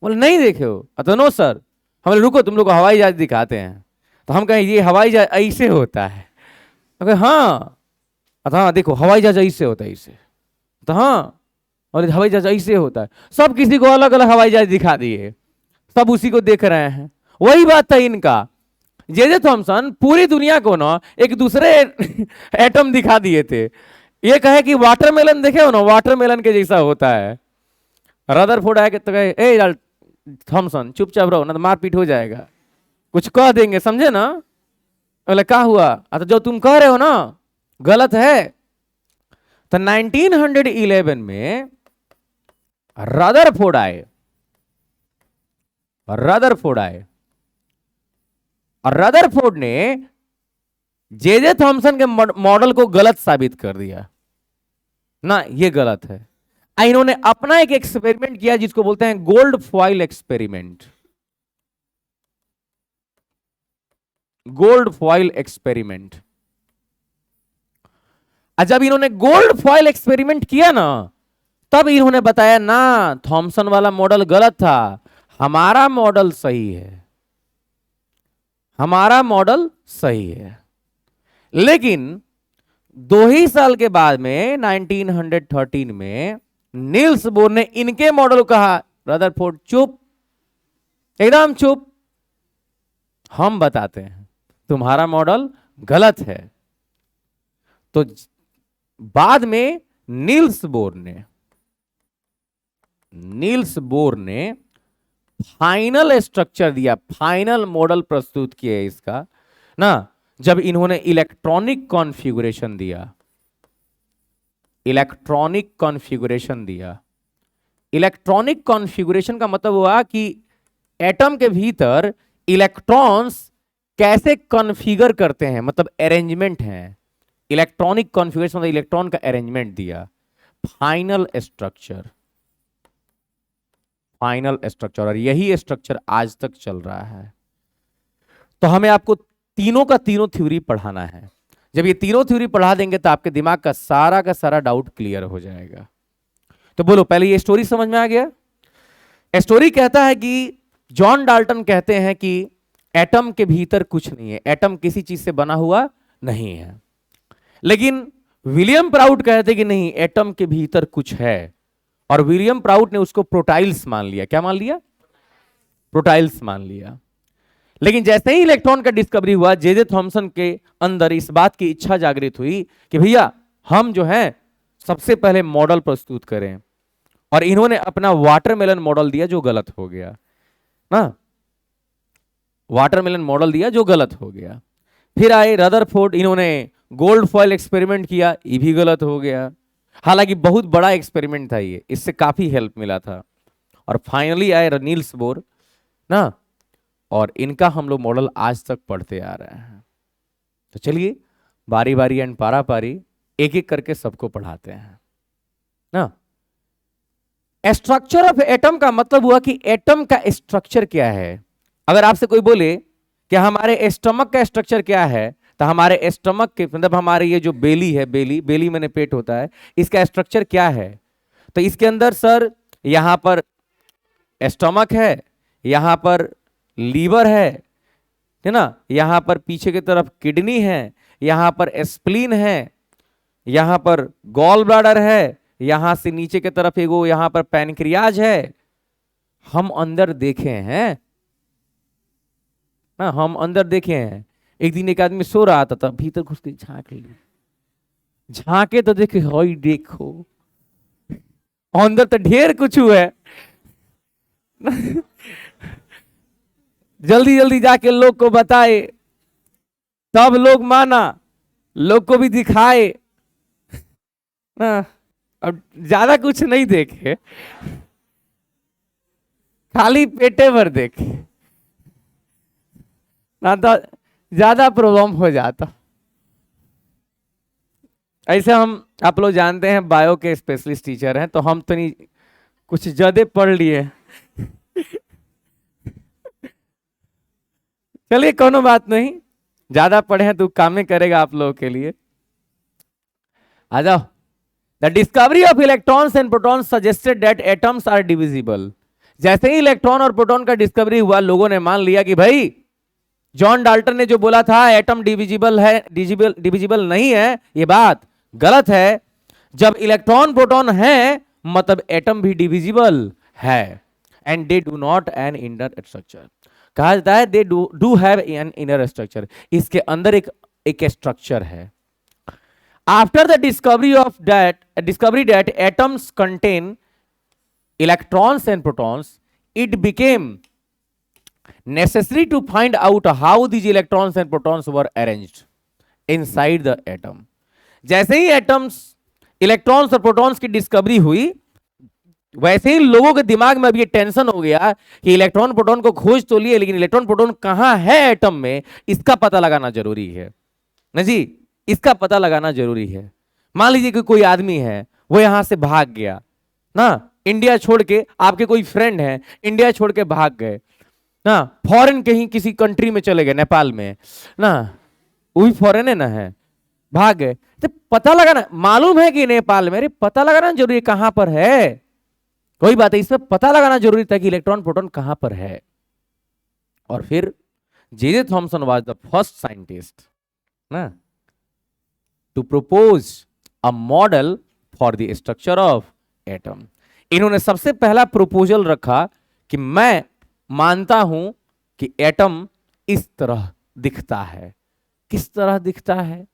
बोले नहीं देखे हो, तो नो सर। हम बोले रुको तुम लोग को हवाई जहाज दिखाते हैं। तो हम कहें ये हवाई जहाज ऐसे होता है, तो हाँ, तो हाँ देखो हवाई जहाज ऐसे होता है, ऐसे, तो हाँ, और हवाई जहाज ऐसे होता है। सब किसी को अलग अलग हवाई जहाज दिखा दिए, सब उसी को देख रहे हैं। वही बात था इनका। जे थॉमसन पूरी दुनिया को ना एक दूसरे एटम दिखा दिए थे। ये कहे कि वाटरमेलन देखे हो ना, वाटरमेलन के जैसा होता है। रदरफोर्ड आया तो कहे थॉमसन चुपचाप रहो ना तो मारपीट हो जाएगा, कुछ कह देंगे, समझे ना। बोले क्या हुआ, तो जो तुम कह रहे हो ना गलत है। तो 1911 में रदरफोर्ड आए, रदरफोर्ड आए और रदरफोर्ड ने जे थॉमसन के मॉडल को गलत साबित कर दिया ना, ये गलत है। इन्होंने अपना एक एक्सपेरिमेंट किया जिसको बोलते हैं gold foil experiment, gold foil experiment. जब इन्होंने गोल्ड फॉइल एक्सपेरिमेंट किया ना, तब इन्होंने बताया ना थॉमसन वाला मॉडल गलत था, हमारा मॉडल सही है, हमारा मॉडल सही है। लेकिन 2 ही साल के बाद में 1913 में नील्स बोर ने इनके मॉडल को कहा रदरफोर्ड चुप, एकदम चुप, हम बताते हैं तुम्हारा मॉडल गलत है। तो बाद में नील्स बोर ने फाइनल स्ट्रक्चर दिया, फाइनल मॉडल प्रस्तुत किया इसका ना, जब इन्होंने इलेक्ट्रॉनिक कॉन्फ़िगरेशन दिया, इलेक्ट्रॉनिक कॉन्फ़िगरेशन दिया। इलेक्ट्रॉनिक कॉन्फ़िगरेशन का मतलब हुआ कि एटम के भीतर इलेक्ट्रॉन्स कैसे कॉन्फ़िगर करते हैं, मतलब अरेंजमेंट है। इलेक्ट्रॉनिक कॉन्फ़िगरेशन मतलब इलेक्ट्रॉन का अरेंजमेंट दिया। फाइनल स्ट्रक्चर, फाइनल स्ट्रक्चर, और यही स्ट्रक्चर आज तक चल रहा है। तो हमें आपको तीनों का तीनों थ्योरी पढ़ाना है। जब ये तीनों थ्योरी पढ़ा देंगे तो आपके दिमाग का सारा डाउट क्लियर हो जाएगा। तो बोलो पहले ये स्टोरी समझ में आ गया। स्टोरी कहता है कि जॉन डाल्टन कहते हैं कि एटम के भीतर कुछ नहीं है, एटम किसी चीज से बना हुआ नहीं है। लेकिन विलियम प्राउड कहते कि नहीं, एटम के भीतर कुछ है, और विलियम प्राउड ने उसको प्रोटाइल्स मान लिया। क्या मान लिया? प्रोटाइल्स मान लिया। लेकिन जैसे ही इलेक्ट्रॉन का डिस्कवरी हुआ, जे थॉमसन के अंदर इस बात की इच्छा जागृत हुई कि भैया हम जो है सबसे पहले मॉडल प्रस्तुत करें, और इन्होंने अपना वाटरमेलन मॉडल दिया जो गलत हो गया ना, वाटरमेलन मॉडल दिया जो गलत हो गया। फिर आए रदरफोर्ड, इन्होंने गोल्ड फॉइल एक्सपेरिमेंट किया, ये भी गलत हो गया। हालांकि बहुत बड़ा एक्सपेरिमेंट था ये, इससे काफी हेल्प मिला था। और फाइनली आए नील्स बोर ना, और इनका हम लोग मॉडल आज तक पढ़ते आ रहे हैं। तो चलिए बारी बारी एंड पारा पारी एक एक करके सबको पढ़ाते हैं ना। स्ट्रक्चर ऑफ एटम का मतलब हुआ कि एटम का स्ट्रक्चर क्या है। अगर आपसे कोई बोले कि हमारे स्टमक का स्ट्रक्चर क्या है, तो हमारे स्टमक के मतलब हमारे ये जो बेली है, बेली मैंने पेट होता है, इसका स्ट्रक्चर क्या है? तो इसके अंदर सर यहां पर स्टमक है, यहां पर लीवर है ना, यहां पर पीछे की तरफ किडनी है, यहां पर स्प्लीन है, यहां पर गॉल ब्लैडर है, यहां से नीचे की तरफ एगो यहां पर पैनक्रियाज है। हम अंदर देखे हैं ना, हम अंदर देखे हैं। एक दिन एक आदमी सो रहा था, तब भीतर घुस के झांक लिया, झांके तो देखे हई देखो अंदर तो ढेर कुछ है। जल्दी जल्दी जाके लोग को बताए, तब लोग माना, लोग को भी दिखाए ना। अब ज्यादा कुछ नहीं देखे, खाली पेटे भर देखे ना, तो ज्यादा प्रॉब्लम हो जाता। ऐसे हम आप लोग जानते हैं बायो के स्पेशलिस्ट टीचर हैं, तो हम तो नहीं कुछ ज्यादा पढ़ लिए। चलिए कोनो बात नहीं, ज्यादा पढ़े हैं तो काम में करेगा आप लोगों के लिए। आ जाओ। The discovery of electrons and protons suggested that atoms are divisible. जैसे ही इलेक्ट्रॉन और प्रोटॉन का डिस्कवरी हुआ, लोगों ने मान लिया कि भाई जॉन डाल्टन ने जो बोला था एटम डिविजिबल है, डिविजिबल नहीं है, ये बात गलत है। जब इलेक्ट्रॉन प्रोटॉन है मतलब एटम भी डिविजिबल है, and they do not an inner structure. कहा जाता है they do have an inner structure, इसके अंदर एक स्ट्रक्चर है। After the discovery that atoms contain electrons and protons, it became necessary to find out how these electrons and protons were arranged inside the atom. जैसे ही atoms, electrons और protons की discovery हुई, वैसे ही लोगों के दिमाग में अब ये टेंशन हो गया कि इलेक्ट्रॉन प्रोटॉन को खोज तो लिए, लेकिन इलेक्ट्रॉन प्रोटॉन कहां है एटम में, इसका पता लगाना जरूरी है ना जी, इसका पता लगाना जरूरी है। मान लीजिए कि कोई आदमी है, वो यहां से भाग गया ना, इंडिया छोड़ के, आपके कोई फ्रेंड है इंडिया छोड़ के भाग गए ना, फॉरेन कहीं किसी कंट्री में चले गए, नेपाल में ना, वो भी फॉरेन है ना, है, भाग गए, तो पता लगाना, मालूम है कि नेपाल में, अरे पता लगाना जरूरी है कहां पर है, कोई बात है, इसमें पता लगाना जरूरी था कि इलेक्ट्रॉन प्रोटॉन कहां पर है। और फिर J Thomson was the first scientist ना to propose a model for the structure of atom. इन्होंने सबसे पहला प्रपोजल रखा कि मैं मानता हूं कि एटम इस तरह दिखता है। किस तरह दिखता है?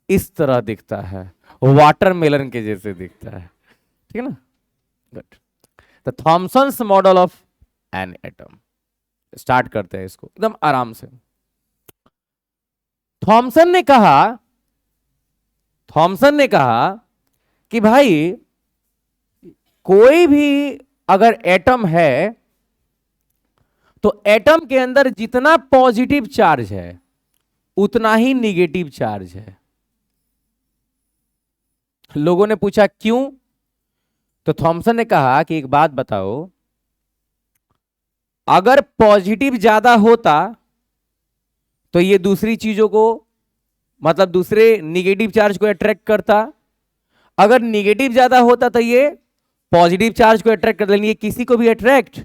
इस तरह दिखता है, वाटरमेलन के जैसे दिखता है, ठीक है ना। Good. The Thomson's model of an atom. Start करते हैं इसको एकदम आराम से। थॉमसन ने कहा कि भाई कोई भी अगर एटम है तो एटम के अंदर जितना पॉजिटिव चार्ज है उतना ही निगेटिव चार्ज है। लोगों ने पूछा क्यों? तो थॉमसन ने कहा कि एक बात बताओ, अगर पॉजिटिव ज्यादा होता तो ये दूसरी चीजों को, मतलब दूसरे निगेटिव चार्ज को अट्रैक्ट करता, अगर निगेटिव ज्यादा होता तो ये पॉजिटिव चार्ज को अट्रैक्ट करता, लेकिन ये किसी को भी अट्रैक्ट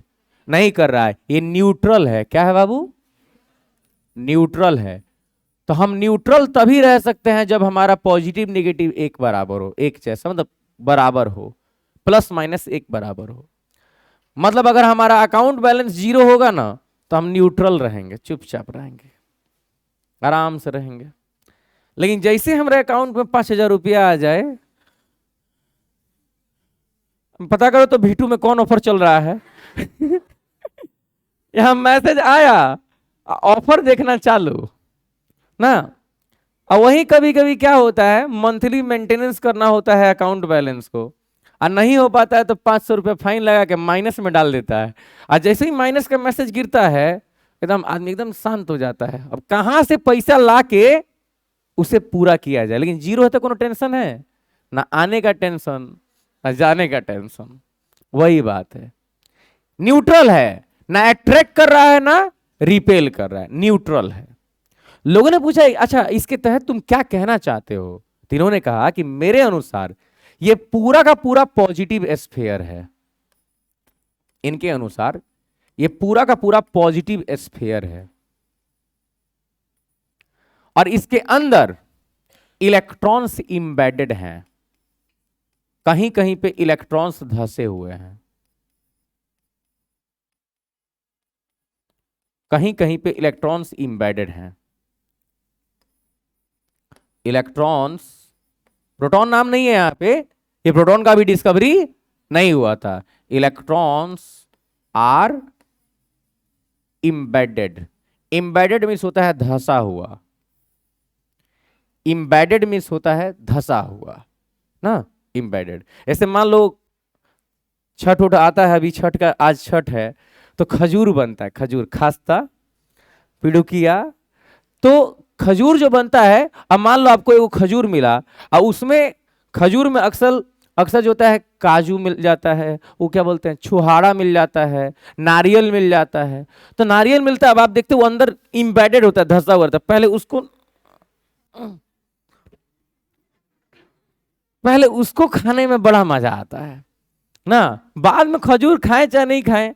नहीं कर रहा है, ये न्यूट्रल है। क्या है बाबू? न्यूट्रल है। तो हम न्यूट्रल तभी रह सकते हैं जब हमारा पॉजिटिव निगेटिव एक बराबर हो, एक जैसा, मतलब बराबर हो, प्लस माइनस एक बराबर हो। मतलब अगर हमारा अकाउंट बैलेंस 0 होगा ना तो हम न्यूट्रल रहेंगे, चुपचाप रहेंगे, आराम से रहेंगे। लेकिन जैसे हमारे अकाउंट में 5,000 रुपया आ जाए, पता करो तो भीटू में कौन ऑफर चल रहा है यहां मैसेज आया, ऑफर देखना चालू ना। और वही कभी कभी क्या होता है, मंथली मेंटेनेंस करना होता है अकाउंट बैलेंस को, और नहीं हो पाता है तो 500 रुपये फाइन लगा के माइनस में डाल देता है। और जैसे ही माइनस का मैसेज गिरता है एकदम आदमी एकदम शांत हो जाता है, अब कहां से पैसा ला के उसे पूरा किया जाए। लेकिन 0 है तो कोनो टेंशन है ना, आने का टेंशन ना जाने का टेंशन। वही बात है, न्यूट्रल है, ना अट्रैक्ट कर रहा है ना रिपेल कर रहा है, न्यूट्रल है। लोगों ने पूछा अच्छा इसके तहत तुम क्या कहना चाहते हो? तो इन्होंने कहा कि मेरे अनुसार ये पूरा का पूरा पॉजिटिव स्फीयर है। इनके अनुसार ये पूरा का पूरा पॉजिटिव स्फीयर है और इसके अंदर इलेक्ट्रॉन्स इंबेडेड हैं, कहीं कहीं पे इलेक्ट्रॉन्स धंसे हुए हैं, कहीं कहीं पे इलेक्ट्रॉन्स इंबेडेड हैं। इलेक्ट्रॉन्स, प्रोटॉन नाम नहीं है यहां पे, ये प्रोटॉन का भी डिस्कवरी नहीं हुआ था। Electrons are embedded. Embedded means होता है धंसा हुआ, इंबेडेड मीन्स होता है धंसा हुआ ना, इंबेडेड। ऐसे मान लो छठ उठ आता है, अभी छठ का, आज छठ है तो खजूर बनता है, खजूर, खास्ता, पिड़ुकिया। तो खजूर जो बनता है, अब मान लो आपको एक खजूर मिला और उसमें खजूर में अक्सर जो होता है काजू मिल जाता है, वो क्या बोलते हैं, छुहाड़ा मिल जाता है, नारियल मिल जाता है। तो नारियल मिलता है, अब आप देखते हो अंदर इंबेडेड होता है, धंसा हुआ होता है। पहले उसको खाने में बड़ा मजा आता है ना, बाद में खजूर खाएं चाहे नहीं खाएं,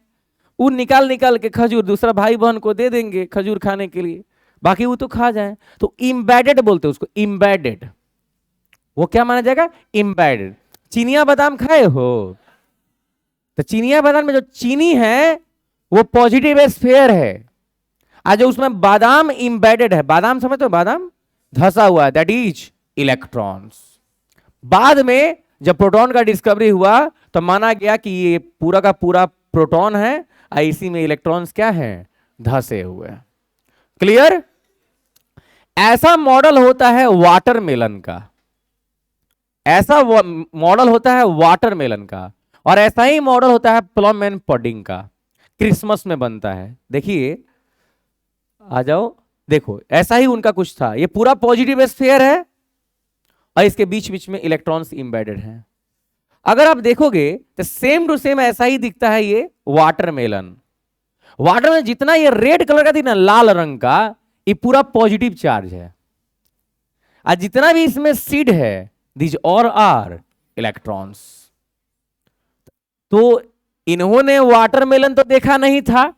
वो निकाल के खजूर दूसरा भाई बहन को दे देंगे खजूर खाने के लिए, बाकी वो तो खा जाए। तो इम्बेडेड बोलते हैं उसको, इम्बेडेड। वो क्या माना जाएगा? इम्बेडेड। चीनिया बादाम खाए हो? तो चीनिया बादाम में जो चीनी है वो पॉजिटिव स्फीयर है, आज जो उसमें बादाम इम्बेडेड है, बादाम समझते हो, बादाम धंसा हुआ है, दैट इज इलेक्ट्रॉन्स। बाद में जब प्रोटॉन का डिस्कवरी हुआ तो माना गया कि ये पूरा का पूरा प्रोटॉन है और इसी में इलेक्ट्रॉन्स क्या है, धंसे हुए। क्लियर? ऐसा मॉडल होता है वाटरमेलन का, ऐसा मॉडल होता है वाटरमेलन का, और ऐसा ही मॉडल होता है प्लम एंड पडिंग का, क्रिसमस में बनता है। देखिए, आ जाओ, देखो ऐसा ही उनका कुछ था। ये पूरा पॉजिटिव स्फीयर है और इसके बीच बीच में इलेक्ट्रॉन्स इंबेडेड हैं। अगर आप देखोगे तो सेम टू सेम ऐसा ही दिखता है ये वाटरमेलन। वाटरमेलन जितना ये रेड कलर का थी ना, लाल रंग का, ये पूरा पॉजिटिव चार्ज है, और जितना भी इसमें सीड है, दिस और आर इलेक्ट्रॉन्स। तो इन्होंने वाटरमेलन तो देखा नहीं था,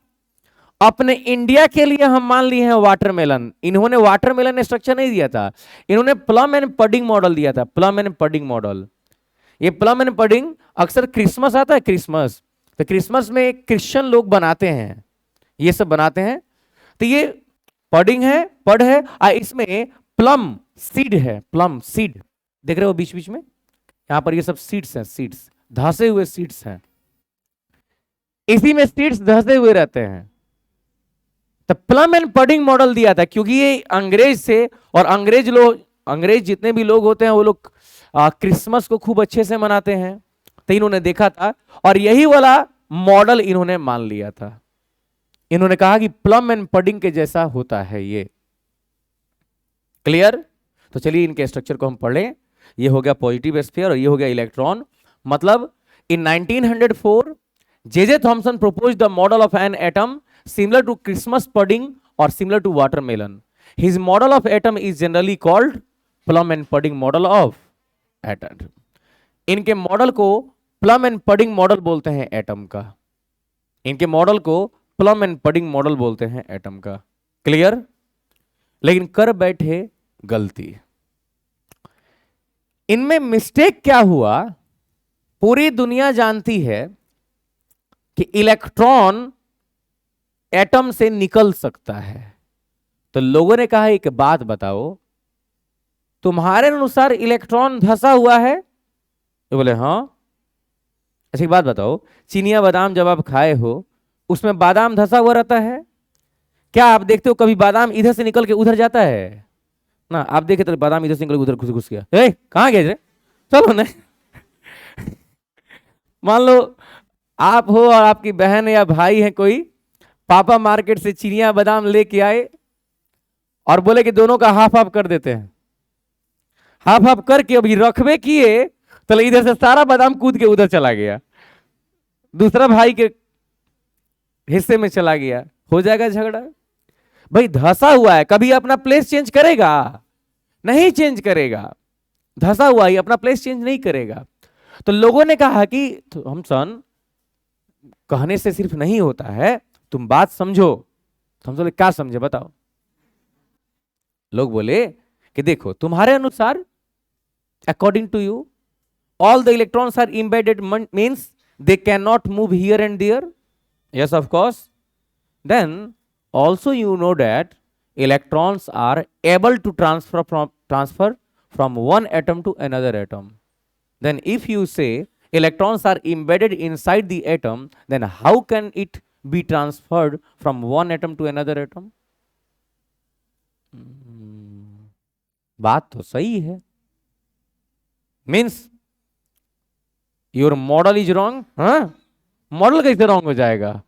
अपने इंडिया के लिए हम मान लिए हैं वाटरमेलन। इन्होंने वाटरमेलन स्ट्रक्चर नहीं दिया था, इन्होंने प्लम एंड पडिंग मॉडल दिया था, प्लम एंड पडिंग मॉडल। ये प्लम एंड पडिंग अक्सर क्रिसमस आता है, क्रिसमस, तो क्रिसमस में क्रिश्चियन लोग बनाते हैं, ये सब बनाते हैं। तो ये पडिंग है, पड है, और इसमें प्लम सीड है, प्लम सीड देख रहे हो बीच बीच में, यहां पर ये सब सीड्स हैं, सीड्स धंसे हुए सीड्स हैं, इसी में सीड्स धंसे हुए रहते हैं। तो प्लम एंड पडिंग मॉडल दिया था क्योंकि ये अंग्रेज से, और अंग्रेज जितने भी लोग होते हैं वो लोग क्रिसमस को खूब अच्छे से मनाते हैं। तो इन्होंने देखा था और यही वाला मॉडल इन्होंने मान लिया था। इन्होंने कहा कि प्लम एंड पडिंग के जैसा होता है ये। क्लियर? तो चलिए इनके स्ट्रक्चर को हम पढ़ लें। ये हो गया पॉजिटिव स्फीयर और ये हो गया इलेक्ट्रॉन। मतलब इन 1904 J Thomson proposed the model of an atom similar to Christmas pudding or similar to watermelon. His model of atom is generally called plum and pudding model of atom. इनके model को plum and pudding model बोलते हैं atom का, इनके model को plum and pudding model बोलते हैं atom का। क्लियर? लेकिन कर बैठे गलती। इनमें मिस्टेक क्या हुआ, पूरी दुनिया जानती है कि इलेक्ट्रॉन एटम से निकल सकता है। तो लोगों ने कहा एक बात बताओ, तुम्हारे अनुसार इलेक्ट्रॉन धंसा हुआ है? तो बोले हाँ। अच्छा एक बात बताओ, चिनिया बादाम जब आप खाए हो उसमें बादाम धंसा हुआ रहता है? क्या आप देखते हो कभी बादाम इधर से निकल के उधर जाता है ना? आप देखे तो बादाम इधर से निकल के उधर घुस गया, कहां गए रे, चलो ना। मान लो आप हो और आपकी बहन या भाई है कोई, पापा मार्केट से चिनिया बादाम लेके आए और बोले कि दोनों का हाफ हाफ कर देते हैं। हाफ हाफ करके अभी रखबे किए तो इधर से सारा बादाम कूद के उधर चला गया, दूसरा भाई के हिस्से में चला गया, हो जाएगा झगड़ा। भाई धंसा हुआ है, कभी अपना प्लेस चेंज करेगा? नहीं चेंज करेगा। धंसा हुआ ही अपना प्लेस चेंज नहीं करेगा। तो लोगों ने कहा कि हम सन कहने से सिर्फ नहीं होता है, तुम बात समझो। तो हम बोले क्या समझे बताओ? लोग बोले कि देखो तुम्हारे अनुसार, according to you, all the electrons are embedded, means they cannot move here and there. Yes, of course. Then also you know that electrons are able to transfer from one atom to another atom. Then if you say electrons are embedded inside the atom, then how can it be transferred from one atom to another atom? बात तो सही है, means your model is wrong. हाँ, model कैसे wrong हो जाएगा?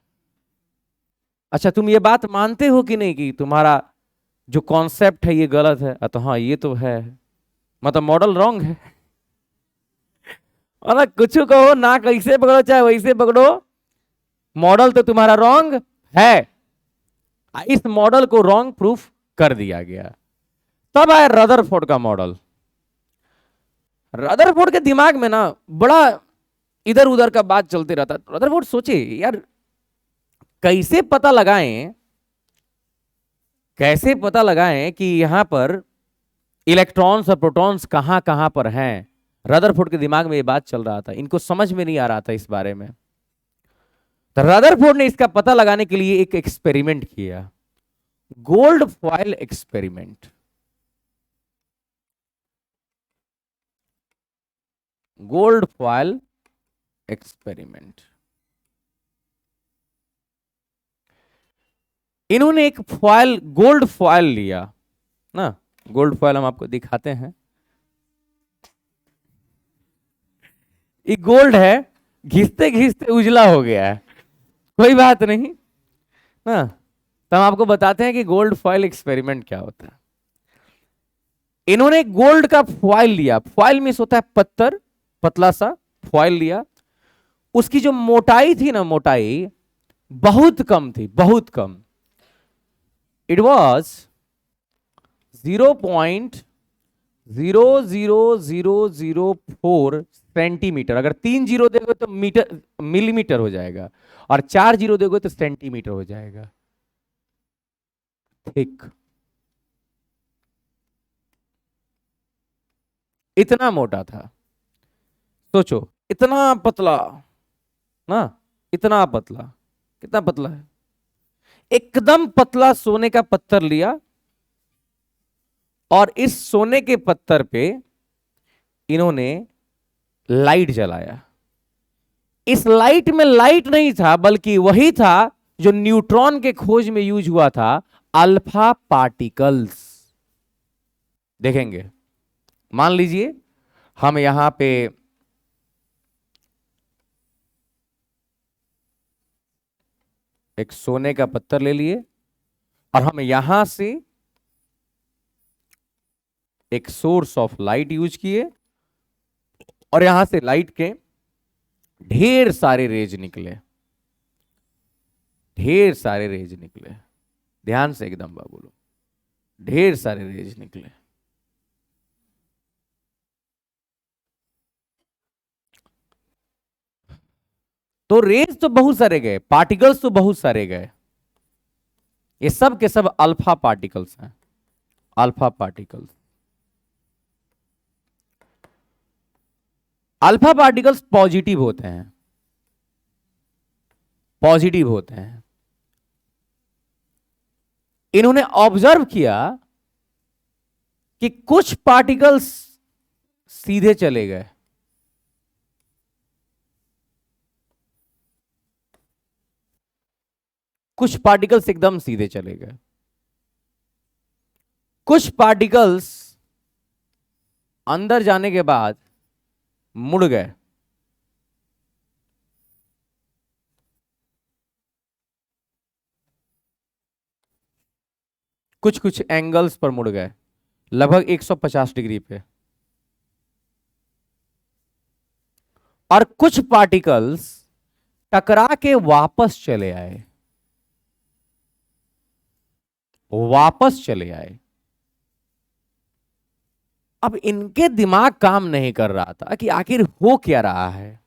अच्छा तुम ये बात मानते हो कि नहीं कि तुम्हारा जो कॉन्सेप्ट है ये गलत है? तो हाँ ये तो है, मतलब मॉडल रॉन्ग है। और कुछ कहो ना, कैसे पकड़ो चाहे वैसे पकड़ो, मॉडल तो तुम्हारा रॉन्ग है। इस मॉडल को रॉन्ग प्रूफ कर दिया गया। तब आया रदरफोर्ड का मॉडल। रदरफोर्ड के दिमाग में ना बड़ा इधर उधर का बात चलते रहता। रदरफोर्ड सोचे यार कैसे पता लगाएं कि यहां पर इलेक्ट्रॉन्स और प्रोटॉन्स कहां कहां पर हैं। रदरफोर्ड के दिमाग में ये बात चल रहा था, इनको समझ में नहीं आ रहा था इस बारे में। तो रदरफोर्ड ने इसका पता लगाने के लिए एक एक्सपेरिमेंट किया, gold foil experiment. Gold foil experiment इन्होंने एक फॉयल, गोल्ड फॉयल लिया ना, गोल्ड फॉयल हम आपको दिखाते हैं, ये गोल्ड है, घिसते घिसते उजला हो गया है, कोई बात नहीं ना। तो हम आपको बताते हैं कि गोल्ड फॉयल एक्सपेरिमेंट क्या होता है। इन्होंने गोल्ड का फॉयल लिया, फॉयल मींस होता है पत्थर, पतला सा फॉयल लिया, उसकी जो मोटाई थी ना, मोटाई बहुत कम थी, बहुत कम। It was 0.00004 centimetre. अगर 3 जीरो देखो तो मीटर, मिलीमीटर हो जाएगा, और 4 जीरो देखो तो सेंटीमीटर हो जाएगा। ठीक, इतना मोटा था। सोचो, इतना पतला ना, इतना पतला, कितना पतला है, एकदम पतला सोने का पत्थर लिया, और इस सोने के पत्थर पे इन्होंने लाइट जलाया। इस लाइट में लाइट नहीं था, बल्कि वही था जो न्यूट्रॉन के खोज में यूज हुआ था, अल्फा पार्टिकल्स। देखेंगे, मान लीजिए हम यहां पे एक सोने का पत्थर ले लिए, और हम यहां से एक सोर्स ऑफ लाइट यूज किए, और यहां से लाइट के ढेर सारे रेज निकले, ढेर सारे रेज निकले, ध्यान से एकदम बोलो, ढेर सारे रेज निकले। तो रेज तो बहुत सारे गए, पार्टिकल्स तो बहुत सारे गए, ये सब के सब अल्फा पार्टिकल्स हैं, alpha particles. Alpha particles positive होते हैं, पॉजिटिव होते हैं। इन्होंने ऑब्जर्व किया कि कुछ पार्टिकल्स सीधे चले गए, कुछ पार्टिकल्स एकदम सीधे चले गए, कुछ पार्टिकल्स अंदर जाने के बाद मुड़ गए, कुछ कुछ एंगल्स पर मुड़ गए, लगभग 150 डिग्री पे, और कुछ पार्टिकल्स टकरा के वापस चले आए, वापस चले आए। अब इनके दिमाग काम नहीं कर रहा था कि आखिर हो क्या रहा है।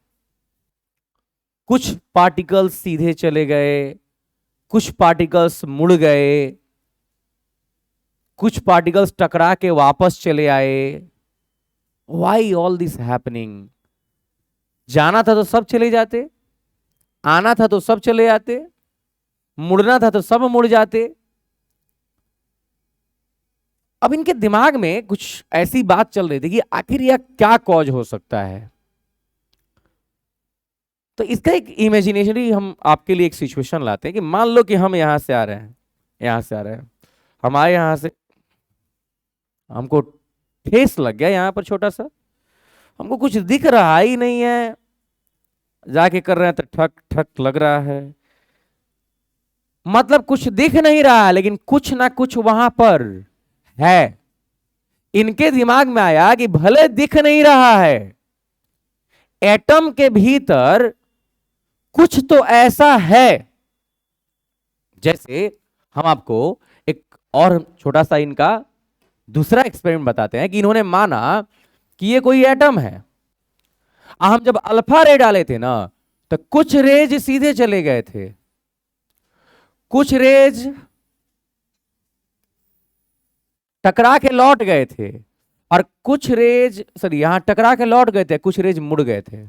कुछ पार्टिकल्स सीधे चले गए, कुछ पार्टिकल्स मुड़ गए, कुछ पार्टिकल्स टकरा के वापस चले आए। Why all this happening? जाना था तो सब चले जाते, आना था तो सब चले जाते, मुड़ना था तो सब मुड़ जाते। अब इनके दिमाग में कुछ ऐसी बात चल रही थी कि आखिर यह क्या कॉज हो सकता है। तो इसका एक इमेजिनेशनरी हम आपके लिए एक सिचुएशन लाते हैं कि मान लो कि हम यहां से आ रहे हैं, यहां से आ रहे हैं, हमारे यहां से हमको ठेस लग गया यहां पर छोटा सा, हमको कुछ दिख रहा ही नहीं है, जाके कर रहे हैं तो ठक ठक लग रहा है, मतलब कुछ दिख नहीं रहा है, लेकिन कुछ ना कुछ वहां पर है। इनके दिमाग में आया कि भले दिख नहीं रहा है, एटम के भीतर कुछ तो ऐसा है। जैसे हम आपको एक और छोटा सा इनका दूसरा एक्सपेरिमेंट बताते हैं कि इन्होंने माना कि ये कोई एटम है। हम जब अल्फा रे डाले थे ना, तो कुछ रेज सीधे चले गए थे, कुछ रेज टकरा के लौट गए थे, और कुछ रेज सॉरी यहां टकरा के लौट गए थे, कुछ रेज मुड़ गए थे।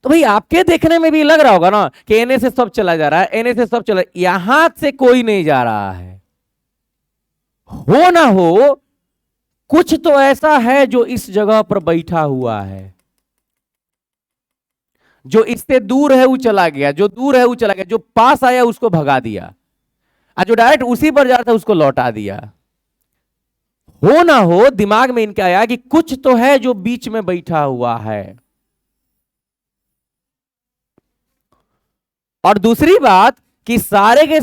तो भाई आपके देखने में भी लग रहा होगा ना कि एने से सब चला जा रहा है, एने से सब चला, यहां से कोई नहीं जा रहा है। हो ना हो, कुछ तो ऐसा है जो इस जगह पर बैठा हुआ है। जो इससे दूर है वो चला गया, जो दूर है वो चला गया, जो पास आया उसको भगा दिया, और जो डायरेक्ट उसी पर जा रहा था उसको लौटा दिया। हो ना हो दिमाग में इनके आया कि कुछ तो है जो बीच में बैठा हुआ है। और दूसरी बात कि सारे के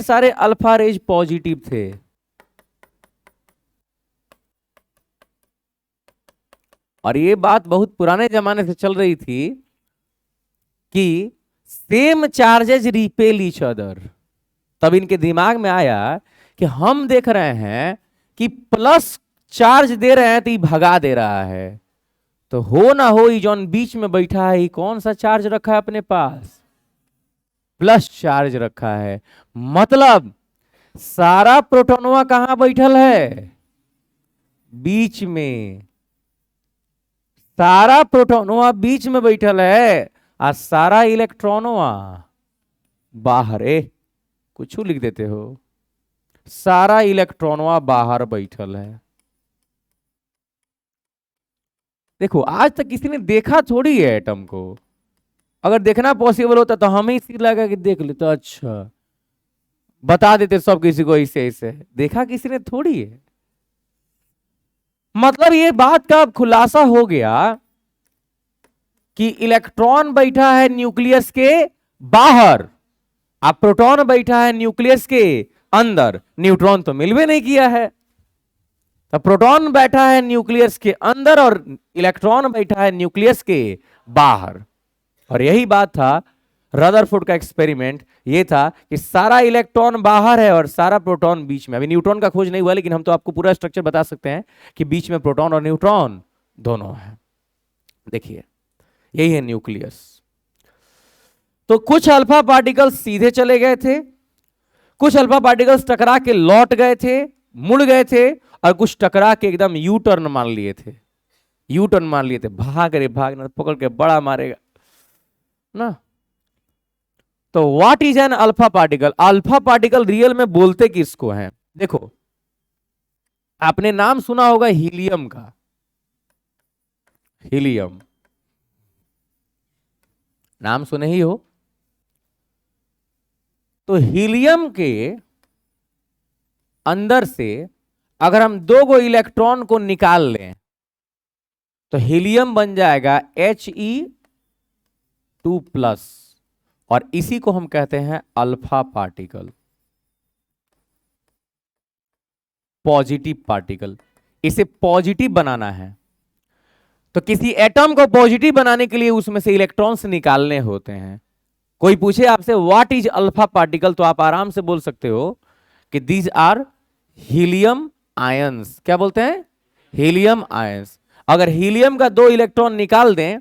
सारे अल्फा रेज पॉजिटिव थे। और ये बात बहुत पुराने जमाने से चल रही थी कि same charges repel each other. तब इनके दिमाग में आया कि हम देख रहे हैं कि प्लस चार्ज दे रहे हैं तो ये भगा दे रहा है, तो हो ना हो ये जौन बीच में बैठा है ये कौन सा चार्ज रखा है अपने पास? प्लस चार्ज रखा है। मतलब सारा प्रोटोनवा कहां बैठल है? बीच में। सारा प्रोटोनवा बीच में बैठल है और सारा इलेक्ट्रॉनवा बाहर। कुछ लिख देते हो, सारा इलेक्ट्रॉनवा बाहर बैठल है। देखो आज तक किसी ने देखा थोड़ी है एटम को। अगर देखना पॉसिबल होता तो हमें इसी लगा कि देख लेते, अच्छा बता देते सब किसी को ऐसे ऐसे। देखा किसी ने थोड़ी है। मतलब ये बात का खुलासा हो गया कि इलेक्ट्रॉन बैठा है न्यूक्लियस के बाहर, अब प्रोटॉन बैठा है न्यूक्लियस के अंदर। न्यूट्रॉन तो मिलवे नहीं किया है, तो प्रोटॉन बैठा है न्यूक्लियस के अंदर और इलेक्ट्रॉन बैठा है न्यूक्लियस के बाहर। और यही बात था रदरफोर्ड का एक्सपेरिमेंट, ये था कि सारा इलेक्ट्रॉन बाहर है और सारा प्रोटॉन बीच में। अभी न्यूट्रॉन का खोज नहीं हुआ, लेकिन हम तो आपको पूरा स्ट्रक्चर बता सकते हैं कि बीच में प्रोटॉन और न्यूट्रॉन दोनों है। देखिए यही है न्यूक्लियस। तो कुछ अल्फा पार्टिकल्स सीधे चले गए थे, कुछ अल्फा पार्टिकल्स टकरा के लौट गए थे, मुड़ गए थे, और कुछ टकरा के एकदम यू टर्न मान लिए थे। यू टर्न मान लिए थे, भाग रे भाग ना, पकड़ के बड़ा मारेगा ना। तो what is an alpha particle? Alpha particle real में बोलते किसको हैं? देखो आपने नाम सुना होगा हीलियम का। हीलियम नाम सुने ही हो। तो हीलियम के अंदर से अगर हम दो गो इलेक्ट्रॉन को निकाल लें तो हीलियम बन जाएगा He2+, और इसी को हम कहते हैं अल्फा पार्टिकल, पॉजिटिव पार्टिकल। इसे पॉजिटिव बनाना है तो किसी एटम को पॉजिटिव बनाने के लिए उसमें से इलेक्ट्रॉन्स निकालने होते हैं। कोई पूछे आपसे व्हाट इज अल्फा पार्टिकल, तो आप आराम से बोल सकते हो कि दीज आर हीलियम आयंस। क्या बोलते हैं? Helium ions. अगर हीलियम का 2 इलेक्ट्रॉन निकाल दें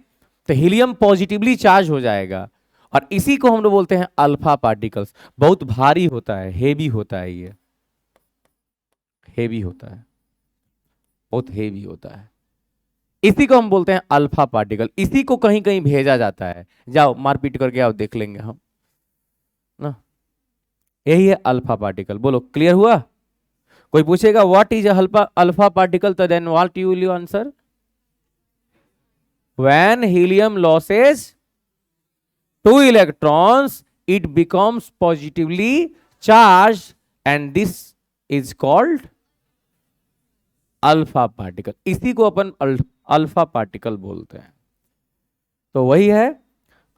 तो हीलियम पॉजिटिवली चार्ज हो जाएगा, और इसी को हम लोग बोलते हैं अल्फा पार्टिकल्स। बहुत भारी होता है, हेवी होता है, ये हेवी होता है, बहुत हेवी होता है। इसी को हम बोलते हैं अल्फा पार्टिकल। इसी को कहीं कहीं भेजा जाता है। जाओ मारपीट करके आओ, देख लेंगे हम ना। यही है अल्फा पार्टिकल। बोलो क्लियर हुआ? कोई पूछेगा व्हाट इज अल्फा पार्टिकल, तो then what you will answer? When helium loses 2 electrons it becomes positively charged and this is called alpha particle. इसी को अपन अल्फा पार्टिकल बोलते हैं। तो वही है,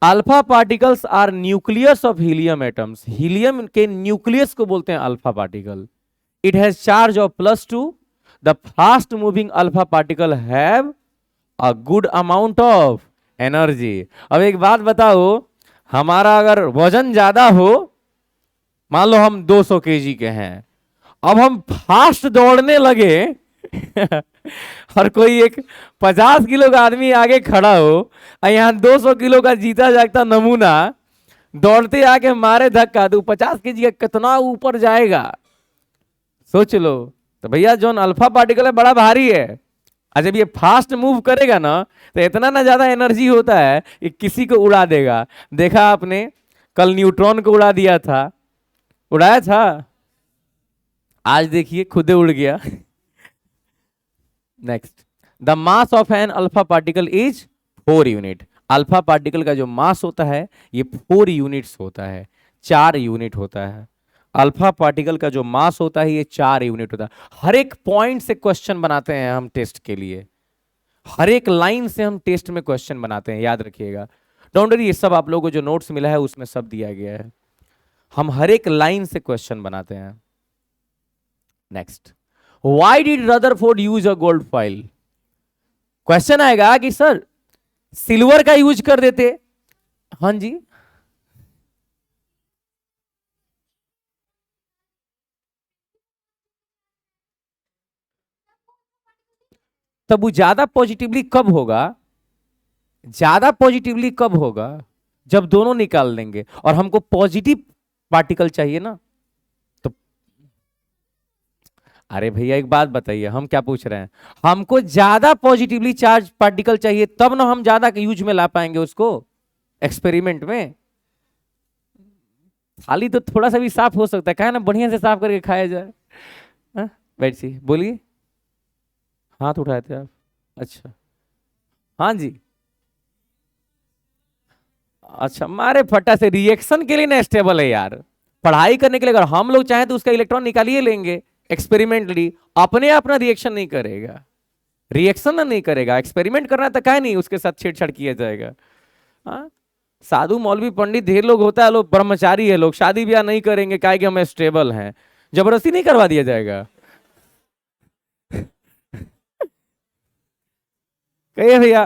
alpha particles are nucleus of helium atoms. Helium के nucleus को बोलते हैं alpha particle. It has charge of +2। The fast moving alpha particle have a good amount of energy. अब एक बात बताओ, हमारा अगर वजन ज्यादा हो, मान लो हम 200 kg के हैं, अब हम फास्ट दौड़ने लगे और कोई एक 50 किलो का आदमी आगे खड़ा हो और यहाँ 200 किलो का जीता जागता नमूना दौड़ते आके मारे धक्का, तो 50 kg का कितना ऊपर जाएगा सोच लो। तो भैया जो अल्फा पार्टिकल है बड़ा भारी है, और जब ये फास्ट मूव करेगा ना तो इतना ना ज्यादा एनर्जी होता है कि किसी को उड़ा देगा। देखा आपने कल न्यूट्रॉन को उड़ा दिया था, उड़ाया था, आज देखिए खुदे उड़ गया। Next, the mass of an alpha particle is 4 unit. Alpha particle का जो मास होता है ये 4 यूनिट्स होता है, 4 यूनिट होता है। अल्फा पार्टिकल का जो मास होता है ये 4 यूनिट होता है। हर एक पॉइंट से क्वेश्चन बनाते हैं हम टेस्ट के लिए, हर एक लाइन से हम टेस्ट में क्वेश्चन बनाते हैं, याद रखिएगा। डोंट वरी, ये सब आप लोगों को जो नोट्स मिला है उसमें सब दिया गया है, हम हर एक लाइन से क्वेश्चन बनाते हैं। Next, why did Rutherford use a gold foil? Question आएगा कि सर सिल्वर का यूज कर देते। हाँ जी, तब वो ज्यादा पॉजिटिवली कब होगा? ज्यादा पॉजिटिवली कब होगा? जब दोनों निकाल देंगे, और हमको पॉजिटिव पार्टिकल चाहिए ना। तो अरे भैया एक बात बताइए, हम क्या पूछ रहे हैं? हमको ज्यादा पॉजिटिवली चार्ज पार्टिकल चाहिए, तब ना हम ज्यादा यूज में ला पाएंगे उसको एक्सपेरिमेंट में। थाली तो थोड़ा सा भी साफ हो सकता है, कहा ना बढ़िया से साफ करके खाया जाए। हाँ? बैठ सी बोलिए, हाथ उठाए थे आप? अच्छा, हाँ जी। अच्छा, मारे फटा से रिएक्शन के लिए ना स्टेबल है यार। पढ़ाई करने के लिए अगर हम लोग चाहें तो उसका इलेक्ट्रॉन निकालिए लेंगे एक्सपेरिमेंटली, अपने आप ना रिएक्शन नहीं करेगा, रिएक्शन ना नहीं करेगा। एक्सपेरिमेंट करना तो क्या नहीं उसके साथ छेड़छाड़ किया जाएगा। हाँ, साधु मौलवी पंडित ढेर लोग होता है, लोग ब्रह्मचारी है, लोग शादी ब्याह नहीं करेंगे काहे कि हम स्टेबल हैं, जबरदस्ती नहीं करवा दिया जाएगा। कहिए भैया।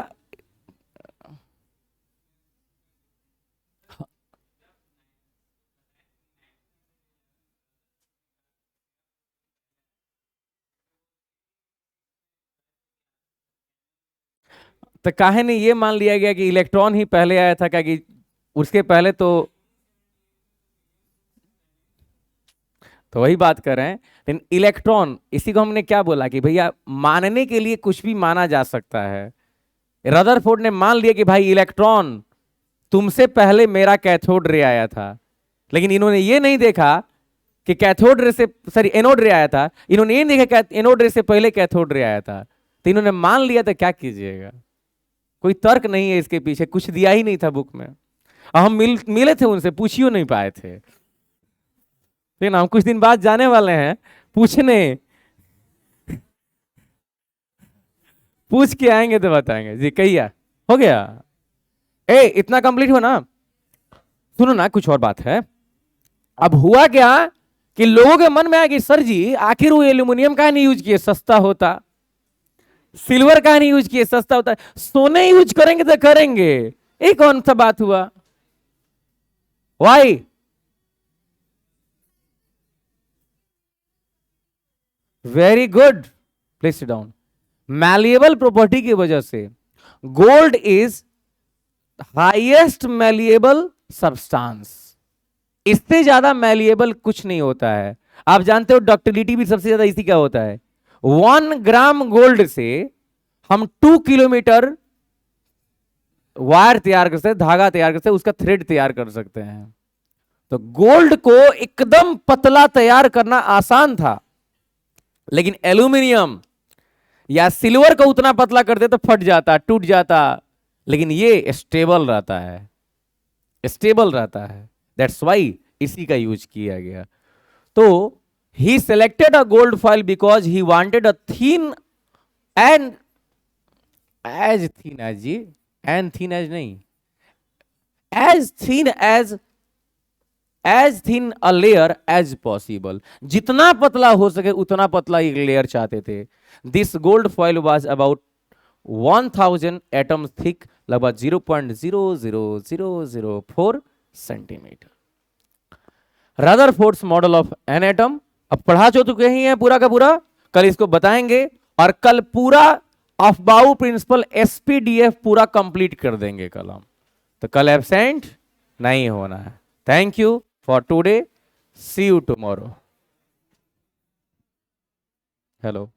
तो काहे नहीं ये मान लिया गया कि इलेक्ट्रॉन ही पहले आया था, क्या कि उसके पहले तो वही बात कर रहे हैं। लेकिन इलेक्ट्रॉन, इसी को हमने क्या बोला कि भैया मानने के लिए कुछ भी माना जा सकता है। रदरफोर्ड ने मान लिया कि भाई इलेक्ट्रॉन तुमसे पहले मेरा कैथोड रे आया था, लेकिन इन्होंने ये नहीं देखा कि कैथोड रे से, सॉरी एनोड रे आया था, इन्होंने ये नहीं देखा एनोड रे से पहले कैथोड रे आया था, तो इन्होंने मान लिया, तो क्या कीजिएगा? कोई तर्क नहीं है इसके पीछे, कुछ दिया ही नहीं था बुक में। और हम मिले थे उनसे, पूछियो नहीं पाए थे, लेकिन हम कुछ दिन बाद जाने वाले हैं पूछने, पूछ के आएंगे तो बताएंगे जी। कहिए, हो गया? ए इतना कंप्लीट हो ना? सुनो ना, कुछ और बात है। अब हुआ क्या कि लोगों के मन में आया कि सर जी आखिर वो एल्यूमिनियम का नहीं यूज किए, सस्ता होता, सिल्वर का नहीं यूज किए, सस्ता होता, सोने यूज करेंगे तो करेंगे, ये कौन सा बात हुआ? Why? Very good, please sit down. Malleable property की वजह से gold is highest malleable substance, इससे ज्यादा मैलिएबल कुछ नहीं होता है। आप जानते हो डक्टिलिटी भी सबसे ज्यादा इसी का होता है। 1 ग्राम गोल्ड से हम 2 किलोमीटर वायर तैयार कर सकते, धागा तैयार कर सकते, उसका थ्रेड तैयार कर सकते हैं। तो गोल्ड को एकदम पतला तैयार करना आसान था, लेकिन एल्यूमिनियम या सिल्वर को उतना पतला करते तो फट जाता, टूट जाता, लेकिन ये स्टेबल रहता है, स्टेबल रहता है। दैट्स वाई इसी का यूज किया गया। तो he selected a gold foil because he wanted a thin and as thin as, जी एंड थीन एज नहीं, as thin as thin a layer as possible, जितना पतला हो सके उतना पतला एक लेयर चाहते थे। This gold foil was about 1000 atoms thick, लगभग 0.00004 centimetre. Rutherford's model of an atom, अब पढ़ा चुके ही हैं पूरा का पूरा, कल इसको बताएंगे, और कल पूरा अफबाउ प्रिंसिपल एसपीडीएफ पूरा कंप्लीट कर देंगे कल हम। तो कल एब्सेंट नहीं होना है। Thank you for today, see you tomorrow. Hello.